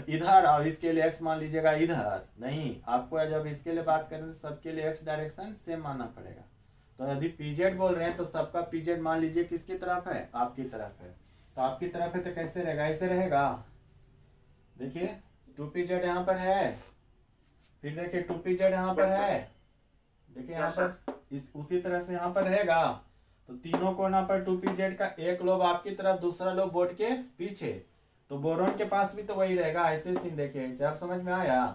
Speaker 1: इधर और इसके लिए x मान लीजिएगा इधर, नहीं। आपको जब इसके लिए बात करें तो सबके लिए x डायरेक्शन सेम मानना पड़ेगा। तो यदि pz बोल रहे हैं तो सबका pz मान लीजिए किसकी तरफ है? आपकी तरफ है। तो आपकी तरफ है तो कैसे रहेगा? ऐसे रहेगा। देखिए 2pz यहाँ पर है, फिर देखिए 2pz यहाँ पर है, देखिए यहाँ पर उसी तरह से यहाँ पर रहेगा, तो तीनों कोना पर 2pz का एक लोब आपकी तरफ, दूसरा लोब बोर्ड के पीछे, तो बोरॉन के पास भी तो वही रहेगा। ऐसे सीन देखिए, ऐसे आप समझ में आया?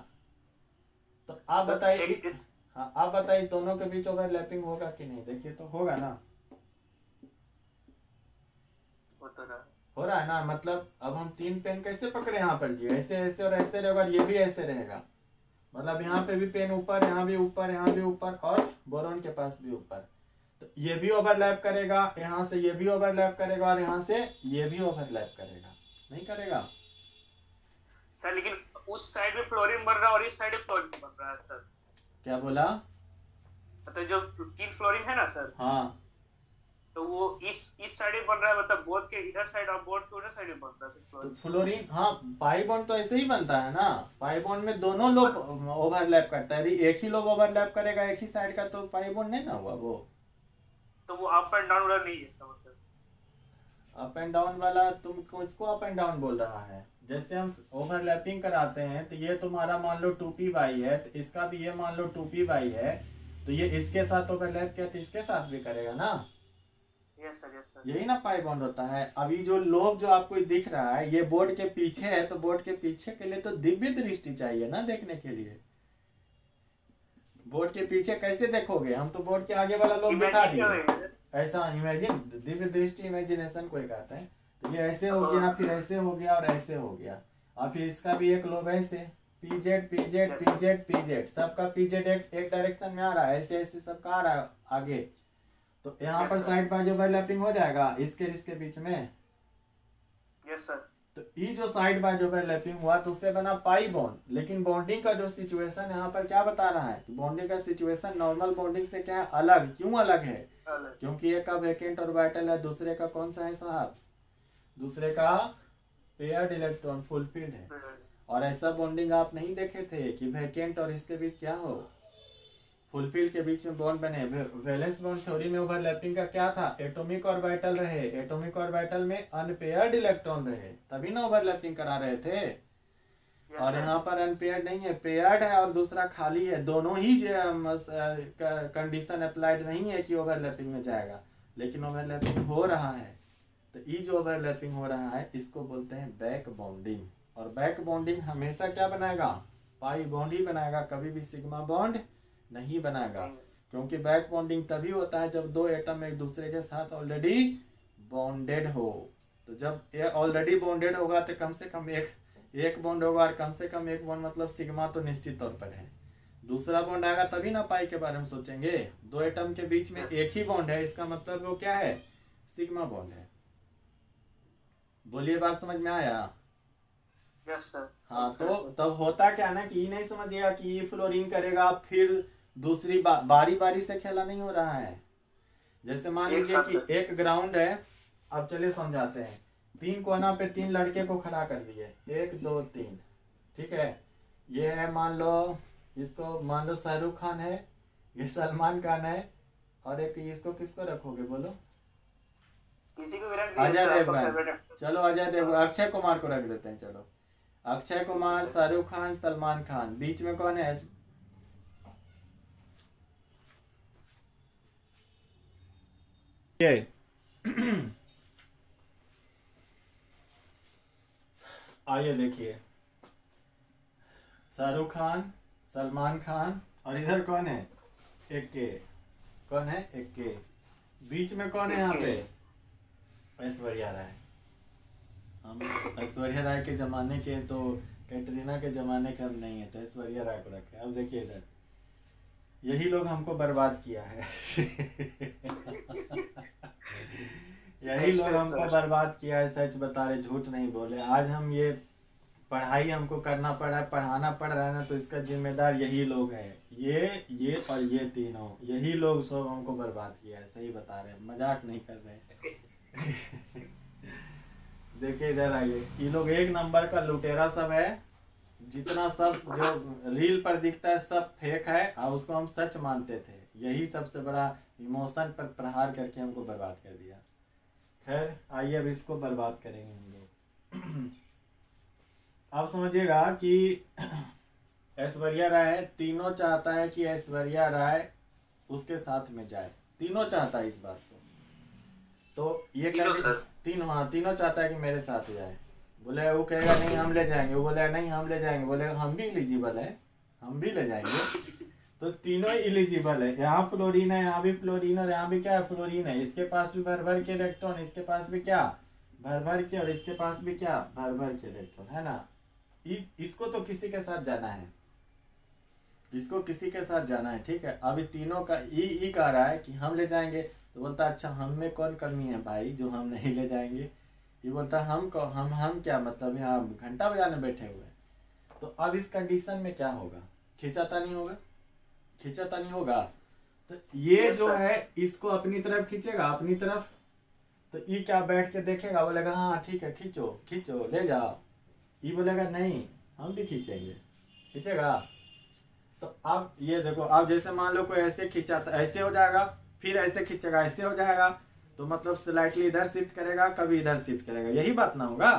Speaker 1: तो आप बताइए, हाँ आप बताइए दोनों के बीच ओवरलैपिंग होगा कि नहीं? देखिए तो होगा ना, हो रहा है ना। मतलब अब हम 3 पेन कैसे पकड़े यहाँ पर जी, ऐसे ऐसे और ऐसे रहेगा, और ये भी ऐसे रहेगा। मतलब यहाँ पे भी पेन ऊपर, यहाँ भी ऊपर, यहाँ भी ऊपर, और बोरॉन के पास भी ऊपर। तो ये भी ओवरलैप करेगा, यहाँ से ये भी ओवरलैप करेगा, और यहाँ से ये भी ओवरलैप करेगा, नहीं करेगा
Speaker 2: सर? लेकिन उस साइड में फ्लोरीन बन रहा है और इस साइड में फ्लोरीन बन रहा है सर।
Speaker 1: क्या बोला?
Speaker 2: तो जो 3 फ्लोरीन है ना सर,
Speaker 1: हाँ,
Speaker 2: तो वो इस साइड में बन रहा है, मतलब बोर्ड के इधर साइड और बोर्ड के उधर साइड में बन रहा है
Speaker 1: तो फ्लोरीन, हाँ पाई बॉन्ड तो ऐसे ही बनता है ना। पाई बॉन्ड में दोनों लोब ओवरलैप करता है। यदि एक ही लोब ओवरलैप करेगा एक ही साइड का, तो पाई बॉन्ड नहीं ना हुआ वो।
Speaker 2: तो वो अप एंड डाउन वाला नहीं है इसका मतलब?
Speaker 1: अप एंड डाउन वाला तुम किसको अप एंड डाउन बोल रहा है? जैसे हम ओवरलैपिंग कराते हैं, तो ये तुम्हारा मान लो 2p/y है, तो इसका भी ये मान लो 2p/y है, तो ये इसके साथ ओवरलैप किया तो इसके साथ भी करेगा ना।
Speaker 2: Yes sir.
Speaker 1: यही ना पाई बॉन्ड होता है। अभी जो लोब जो आपको दिख रहा है ये बोर्ड के पीछे है, तो बोर्ड के पीछे के लिए तो दिव्य दृष्टि चाहिए ना देखने के लिए। बोर्ड के पीछे कैसे देखोगे? हम तो बोर्ड के आगे वाला लोब दिखा दिए। ऐसा इमेजिन, दिव्य दृष्टि इमेजिनेशन कोई कहता है। तो ये ऐसे हो गया, फिर ऐसे हो गया, और ऐसे हो गया, और फिर इसका भी एक लोब ऐसे, पीजेड पीजेड पीजेड पीजेड, सबका पीजेड एक डायरेक्शन में आ रहा है, ऐसे ऐसे सबका आ रहा है आगे। तो यहाँ पर साइड बाय ओवरलैपिंग हो जाएगा इसके बीच में।
Speaker 2: Yes sir.
Speaker 1: तो ये जो साइड बाय ओवरलैपिंग हुआ तो उससे बना पाई बॉन्ड। लेकिन बॉन्डिंग का जो सिचुएशन यहाँ पर क्या बता रहा है? बॉन्डिंग का सिचुएशन नॉर्मल बॉन्डिंग से क्या है? अलग। क्यों अलग है? क्योंकि एक का वैकेंट ऑर्बिटल है, दूसरे का कौन सा है साहब? दूसरे का पेयर्ड इलेक्ट्रॉन फुलफिल्ड है। और ऐसा बॉन्डिंग आप नहीं देखे थे कि वैकेंट और इसके बीच क्या हो, फुलफिल्ड के बीच में बॉन्ड बने। वैलेंस बॉन्ड थ्योरी में ओवरलैपिंग का क्या था? एटॉमिक ऑर्बिटल रहे, एटॉमिक ऑर्बिटल में अनपेयर्ड इलेक्ट्रॉन रहे, तभी ना ओवरलैपिंग करा रहे थे। और यहाँ पर अनपेयर्ड नहीं है, पेयर्ड है और दूसरा खाली है। दोनों ही कंडीशन अप्लाइड नहीं है कि ओवरलैपिंग में जाएगा, लेकिन ओवरलैपिंग हो रहा है। तो ये जो ओवरलैपिंग हो रहा है इसको बोलते हैं बैक बॉन्डिंग। और बैक बॉन्डिंग हमेशा क्या बनाएगा? पाई बॉन्ड ही बनाएगा, कभी भी सिग्मा बॉन्ड नहीं बनाएगा। क्योंकि बैक बॉन्डिंग तभी होता है जब दो एटम एक दूसरे के साथ ऑलरेडी बॉन्डेड हो। तो जब ये ऑलरेडी बॉन्डेड होगा तो कम से कम एक बॉन्ड होगा, और कम से कम एक बॉन्ड मतलब सिग्मा तो निश्चित तौर पर है। दूसरा बॉन्ड आएगा तभी ना पाई के बारे में सोचेंगे। दो एटम के बीच में एक ही बॉन्ड है, इसका मतलब वो क्या है? सिग्मा बॉन्ड है। बोलिए, बात समझ में आया?
Speaker 2: Yes sir.
Speaker 1: हाँ, तो तब होता क्या ना कि ये नहीं समझिएगा कि ये फ्लोरीन करेगा फिर दूसरी बारी बारी से खेला नहीं हो रहा है। जैसे मान लीजिए कि एक ग्राउंड है, अब चलिए समझाते हैं। 3 कोना पे 3 लड़के को खड़ा कर दिए, 1 2 3, ठीक है। ये है मान लो, इसको मान लो शाहरुख खान है, ये सलमान खान है, और एक इसको किसको रखोगे बोलो?
Speaker 2: किसी को भी रख
Speaker 1: अजय देवगन। चलो अजय देवगन, अक्षय कुमार को रख देते हैं। चलो अक्षय कुमार, शाहरुख खान, सलमान खान, बीच में कौन है? ये आइए देखिए, शाहरुख खान, सलमान खान, और इधर कौन है? एक के। कौन है? एक के। बीच में कौन है यहाँ पे? ऐश्वर्या राय। हम ऐश्वर्या राय के जमाने के, तो कैटरीना के जमाने के हम नहीं है, तो ऐश्वर्या राय को रखे। अब देखिए इधर, यही लोग हमको बर्बाद किया है। यही लोग हमको बर्बाद किया है। सच बता रहे, झूठ नहीं बोले। आज हम ये पढ़ाई हमको करना पड़ा है, पढ़ाना पड़ रहा है ना, तो इसका जिम्मेदार यही लोग हैं। ये और ये तीनों, यही लोग सब हमको बर्बाद किया है। सही बता रहे, मजाक नहीं कर रहे। देखिए इधर आइए, ये लोग एक नंबर का लुटेरा सब है। जितना सब जो रील पर दिखता है सब फेक है, और उसको हम सच मानते थे। यही सबसे बड़ा इमोशन पर प्रहार करके हमको बर्बाद कर दिया। खैर आइए, अब इसको बर्बाद करेंगे हम लोग। आप समझिएगा कि ऐश्वर्या राय, तीनों चाहता है कि ऐश्वर्या राय उसके साथ में जाए। तीनों चाहता है इस बात को। तो ये
Speaker 2: तीनों सर।
Speaker 1: तीनों, हाँ तीनों चाहता है कि मेरे साथ जाए। बोले वो कहेगा नहीं हम ले जाएंगे, वो बोलेगा नहीं हम ले जाएंगे, बोलेगा हम भी एलिजिबल है, हम भी ले जाएंगे। तो तीनों ही एलिजिबल है, यहाँ फ्लोरीन है, यहाँ भी फ्लोरीन, और यहाँ भी क्या है फ्लोरीन है। इसके पास भी भर भर के इलेक्ट्रॉन, इसके पास भी क्या भर भर के, और इसके पास भी क्या भर भर के इलेक्ट्रॉन, है ना। इसको तो किसी के साथ जाना है, इसको किसी के साथ जाना है, ठीक है। अभी तीनों का ई कह रहा है कि हम ले जाएंगे, तो बोलता है अच्छा हम में कौन कमी है भाई जो हम नहीं ले जाएंगे। ये बोलता है हम क्या मतलब यहाँ घंटा बजाने बैठे हुए हैं। तो अब इस कंडीशन में क्या होगा, खींचातानी होगा, खींचातानी होगा। तो ये जो है इसको अपनी तरफ खींचेगा, अपनी तरफ। तो ये क्या बैठ के देखेगा, बोलेगा हाँ ठीक है खींचो खींचो ले जाओ। ये बोलेगा नहीं हम भी खींचेंगे, खींचेगा। तो अब ये देखो, अब जैसे मान लो कोई ऐसे खींचाता, ऐसे हो जाएगा, फिर ऐसे खींचेगा, ऐसे हो जाएगा, तो मतलब स्लाइटली इधर शिफ्ट करेगा, कभी इधर शिफ्ट करेगा, यही बात ना होगा।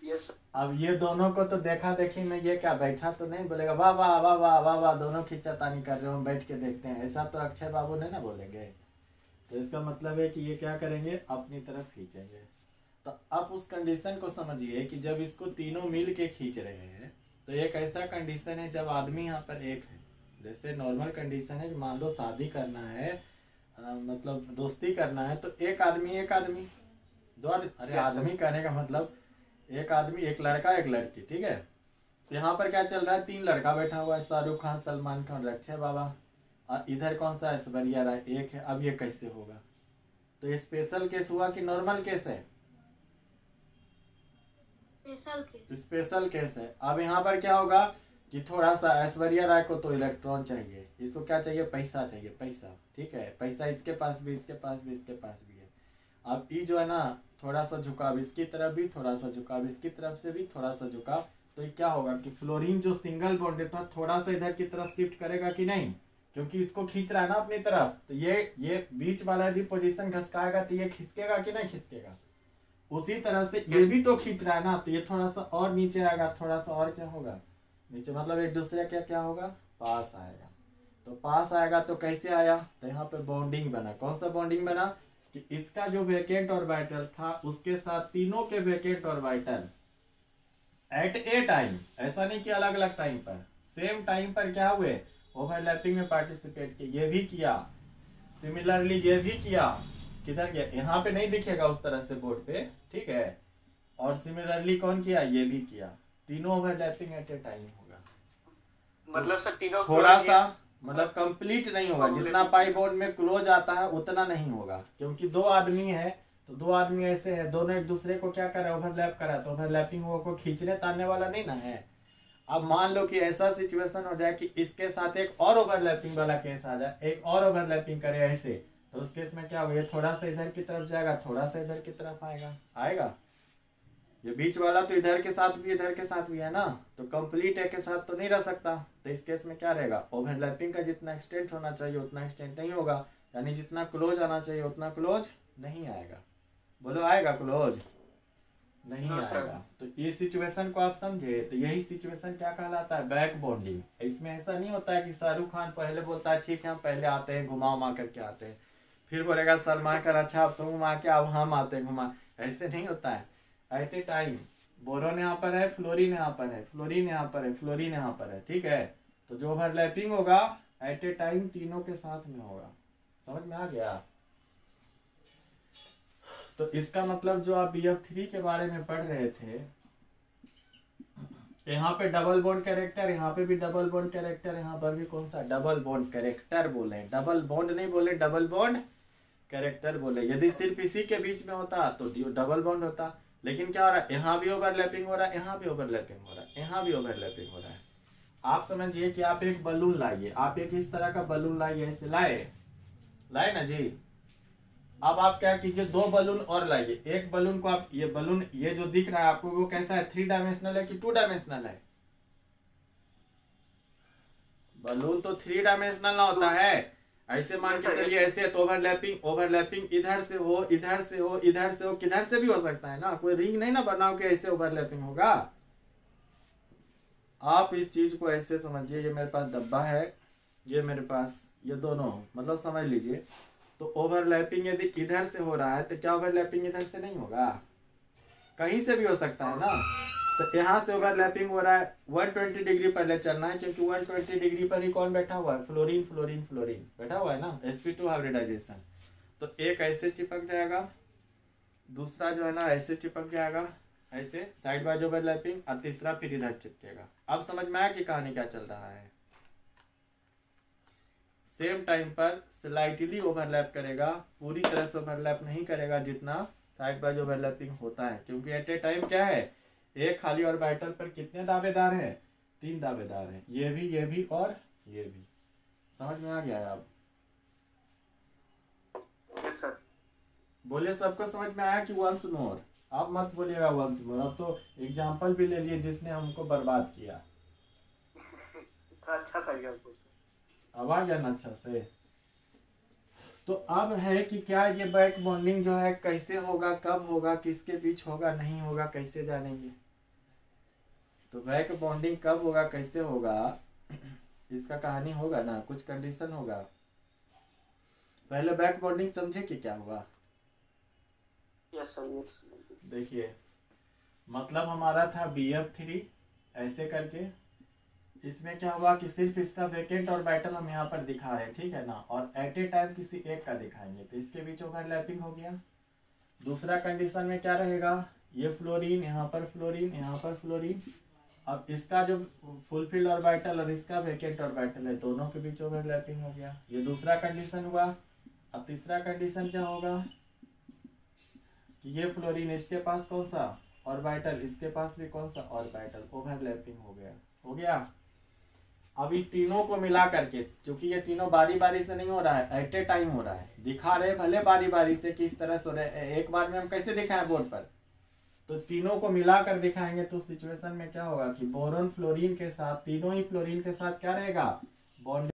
Speaker 2: यस।
Speaker 1: अब ये दोनों को तो देखा देखी में ये क्या बैठा तो नहीं बोलेगा वाह वाह वाह वाह वाह वाह दोनों खींचातानी कर रहे हो, हम बैठ के देखते हैं, ऐसा तो अक्षय बाबू ने ना बोलेंगे। तो इसका मतलब है कि ये क्या करेंगे, अपनी तरफ खींचेंगे। तो अब उस कंडीशन को समझिए कि जब इसको तीनों मिल के खींच रहे हैं, तो एक ऐसा कंडीशन है जब आदमी यहाँ पर एक है। जैसे नॉर्मल कंडीशन है कि मान लो शादी करना है, मतलब दोस्ती करना है, तो एक आदमी दो आदमी, अरे आदमी कहने का मतलब एक आदमी, एक लड़का एक लड़की, ठीक है। तो यहाँ पर क्या चल रहा है, 3 लड़का बैठा हुआ है, शाहरुख खान, सलमान खान, अक्षय बाबा, और इधर कौन सा ऐश्वर्या राय एक है। अब ये कैसे होगा, तो ये स्पेशल केस हुआ कि नॉर्मल केस है, स्पेशल केस है। अब यहाँ पर क्या होगा कि थोड़ा सा ऐश्वर्या राय को तो इलेक्ट्रॉन चाहिए, इसको क्या चाहिए, पैसा चाहिए, पैसा, ठीक है। पैसा इसके पास भी, इसके पास भी, इसके पास भी है। अब ये जो है ना थोड़ा सा झुकाव इसकी तरफ भी, थोड़ा सा झुकाव इसकी तरफ से भी, थोड़ा सा झुकाव, तो ये क्या होगा कि फ्लोरीन जो सिंगल बॉन्डेड था थोड़ा सा इधर की तरफ शिफ्ट करेगा कि नहीं, क्योंकि इसको खींच रहा है ना अपनी तरफ। तो ये बीच वाला भी पोजीशन घसकाएगा तो ये खिसकेगा कि नहीं खिसकेगा। उसी तरह से ये भी तो खींच रहा है ना, तो ये थोड़ा सा और नीचे आएगा, थोड़ा सा और क्या होगा नीचे, मतलब एक दूसरे क्या होगा, पास आएगा। तो पास आएगा तो कैसे आया, तो यहाँ पे बॉन्डिंग बना। कौन सा बॉन्डिंग बना कि इसका जो वेकेंट ऑर्बिटल था उसके साथ तीनों के vacant orbital at a time, ऐसा नहीं कि अलग अलग टाइम पर, सेम टाइम पर क्या हुए, ओवरलैपिंग में पार्टिसिपेट किए। ये भी किया, सिमिलरली ये भी किया, किधर गया, यहाँ पे नहीं दिखेगा उस तरह से बोर्ड पे, ठीक है। और सिमिलरली कौन किया, ये भी किया, तीनों ओवरलैपिंग एट ए टाइम होगा।
Speaker 2: मतलब सर तीनों
Speaker 1: थोड़ा सा मतलब कंप्लीट नहीं होगा, जितना पाई बॉन्ड में क्लोज आता है उतना नहीं होगा, क्योंकि 2 आदमी है तो 2 आदमी ऐसे है, दोनों एक दूसरे को क्या करे, ओवरलैप करा, तो ओवरलैपिंग को खींचने तानने वाला नहीं ना है। अब मान लो कि ऐसा सिचुएशन हो जाए कि इसके साथ एक और ओवरलैपिंग वाला केस आ जाए, एक और ओवरलैपिंग करे ऐसे, तो उस केस में क्या होगा, थोड़ा सा इधर की तरफ जाएगा, थोड़ा सा इधर की तरफ आएगा। ये बीच वाला तो इधर के साथ भी इधर के साथ भी है ना, तो कंप्लीट एक के साथ तो नहीं रह सकता। तो इस केस में क्या रहेगा, ओवरलैपिंग का जितना एक्सटेंट होना चाहिए उतना एक्सटेंट नहीं होगा, यानी जितना क्लोज आना चाहिए उतना क्लोज नहीं आएगा। बोलो आएगा क्लोज नहीं आएगा। तो ये सिचुएशन को आप समझे, तो यही सिचुएशन क्या कहलाता है, बैक बॉन्डिंग। इसमें ऐसा नहीं होता है कि शाहरुख खान पहले बोलता है ठीक है हम पहले आते हैं घुमा करके आते हैं, फिर बोलेगा सलमान खान अच्छा अब तुम घुमा के अब हम आते हैं घुमा, ऐसे नहीं होता है। एट ए टाइम बोरोन यहाँ पर है, फ्लोरीन यहाँ पर है, फ्लोरीन यहाँ पर है, फ्लोरीन यहाँ पर है, ठीक है। तो जो ओवरलैपिंग होगा एट ए टाइम तीनों के साथ में होगा। समझ में आ गया। तो इसका मतलब जो आप BF3 के बारे में पढ़ रहे थे, यहाँ पे डबल बॉन्ड कैरेक्टर, यहाँ पे भी डबल बॉन्ड कैरेक्टर, यहाँ पर भी कौन सा डबल बॉन्ड कैरेक्टर बोले, डबल बॉन्ड नहीं बोले, डबल बॉन्ड कैरेक्टर बोले। यदि सिर्फ इसी के बीच में होता तो डबल बॉन्ड होता, लेकिन क्या हो रहा है, यहाँ भी ओवरलैपिंग हो रहा है, यहाँ भी ओवरलैपिंग हो रहा है, यहाँ भी ओवरलैपिंग हो रहा है। आप समझिए कि आप एक बलून लाइए, आप एक इस तरह का बलून लाइए, ऐसे लाए ना जी। अब आप क्या कीजिए, 2 बलून और लाइए। एक बलून को आप, ये बलून ये जो दिख रहा है आपको वो कैसा है, 3 डायमेंशनल है कि 2 डायमेंशनल है। बलून तो 3 डायमेंशनल ना होता है। ऐसे मान के चलिए ऐसे, तो ओवरलैपिंग इधर से हो, इधर से हो, इधर से हो, किधर से भी हो सकता है ना। कोई रिंग नहीं ना बनाओ कि ऐसे ओवरलैपिंग होगा। आप इस चीज को ऐसे समझिए, ये मेरे पास डब्बा है, ये मेरे पास, ये दोनों मतलब समझ लीजिए तो ओवरलैपिंग यदि इधर से हो रहा है तो क्या ओवरलैपिंग इधर से नहीं होगा? कहीं से भी हो सकता है ना। तो यहाँ से ओवरलैपिंग हो रहा है, 120 डिग्री पहले चलना है क्योंकि 120 डिग्री पर ही कौन बैठा हुआ है? फ्लोरीन फ्लोरीन फ्लोरीन बैठा हुआ है ना, sp2 हाइब्रिडाइजेशन। तो एक ऐसे चिपक जाएगा, दूसरा जो है ना ऐसे चिपक जाएगा, ऐसे साइड बाय ओवरलैपिंग, और तीसरा फिर इधर चिपकेगा। अब समझ में आया कि कहानी क्या चल रहा है? सेम टाइम पर स्लाइटली ओवरलैप करेगा, पूरी तरह से ओवरलैप नहीं करेगा जितना साइड बाय ओवरलैपिंग होता है, क्योंकि एट ए टाइम क्या है, एक खाली ऑर्बिटल पर कितने दावेदार हैं? 3 दावेदार हैं, ये भी और ये भी। समझ में आ गया है? अब
Speaker 2: यस सर।
Speaker 1: बोलिए, सबको समझ में आया कि वंस मोर? आप मत बोलिएगा वंस मोर, अब तो एग्जाम्पल भी ले लिए जिसने हमको बर्बाद किया।
Speaker 2: अच्छा था ये।
Speaker 1: अब आ गया ना अच्छा से? तो अब है कि क्या ये बैक बॉन्डिंग जो है कैसे होगा, कब होगा, किसके बीच होगा, नहीं होगा, कैसे जानेंगे? तो बैक बॉन्डिंग कब होगा, कैसे होगा, इसका कहानी होगा ना, कुछ कंडीशन होगा। पहले बैक बॉन्डिंग समझे कि क्या हुआ?
Speaker 2: Yes sir.
Speaker 1: देखिए, मतलब हमारा था BF3 ऐसे करके, इसमें क्या हुआ कि सिर्फ इसका वेकेंट ऑर्बिटल हम यहाँ पर दिखा रहे हैं, ठीक है ना, और एट ए टाइम किसी एक का दिखाएंगे, तो इसके बीच ओवरलैपिंग हो गया। दूसरा कंडीशन में क्या रहेगा, ये फ्लोरीन यहाँ पर, फ्लोरीन यहाँ पर, फ्लोरीन। अब इसका जो फुलफिल ऑर्बिटल और इसका वेकेंट ऑर्बिटल है, दोनों के बीच ओवरलैपिंग हो गया। ये दूसरा कंडीशन हुआ। अब तीसरा कंडीशन क्या होगा कि ये फ्लोरीन, इसके पास कौन सा ऑर्बिटल, इसके पास भी कौन सा ऑर्बिटल, ओवरलैपिंग हो गया। हो गया। अभी तीनों को मिला करके, क्योंकि ये तीनों बारी बारी से नहीं हो रहा है, एट ए टाइम हो रहा है, दिखा रहे भले बारी बारी से किस तरह से हो रहा है, एक बार में हम कैसे दिखाएं बोर्ड पर, तो तीनों को मिला कर दिखाएंगे। तो सिचुएशन में क्या होगा कि बोरोन फ्लोरीन के साथ, तीनों ही फ्लोरीन के साथ क्या रहेगा, बॉन्ड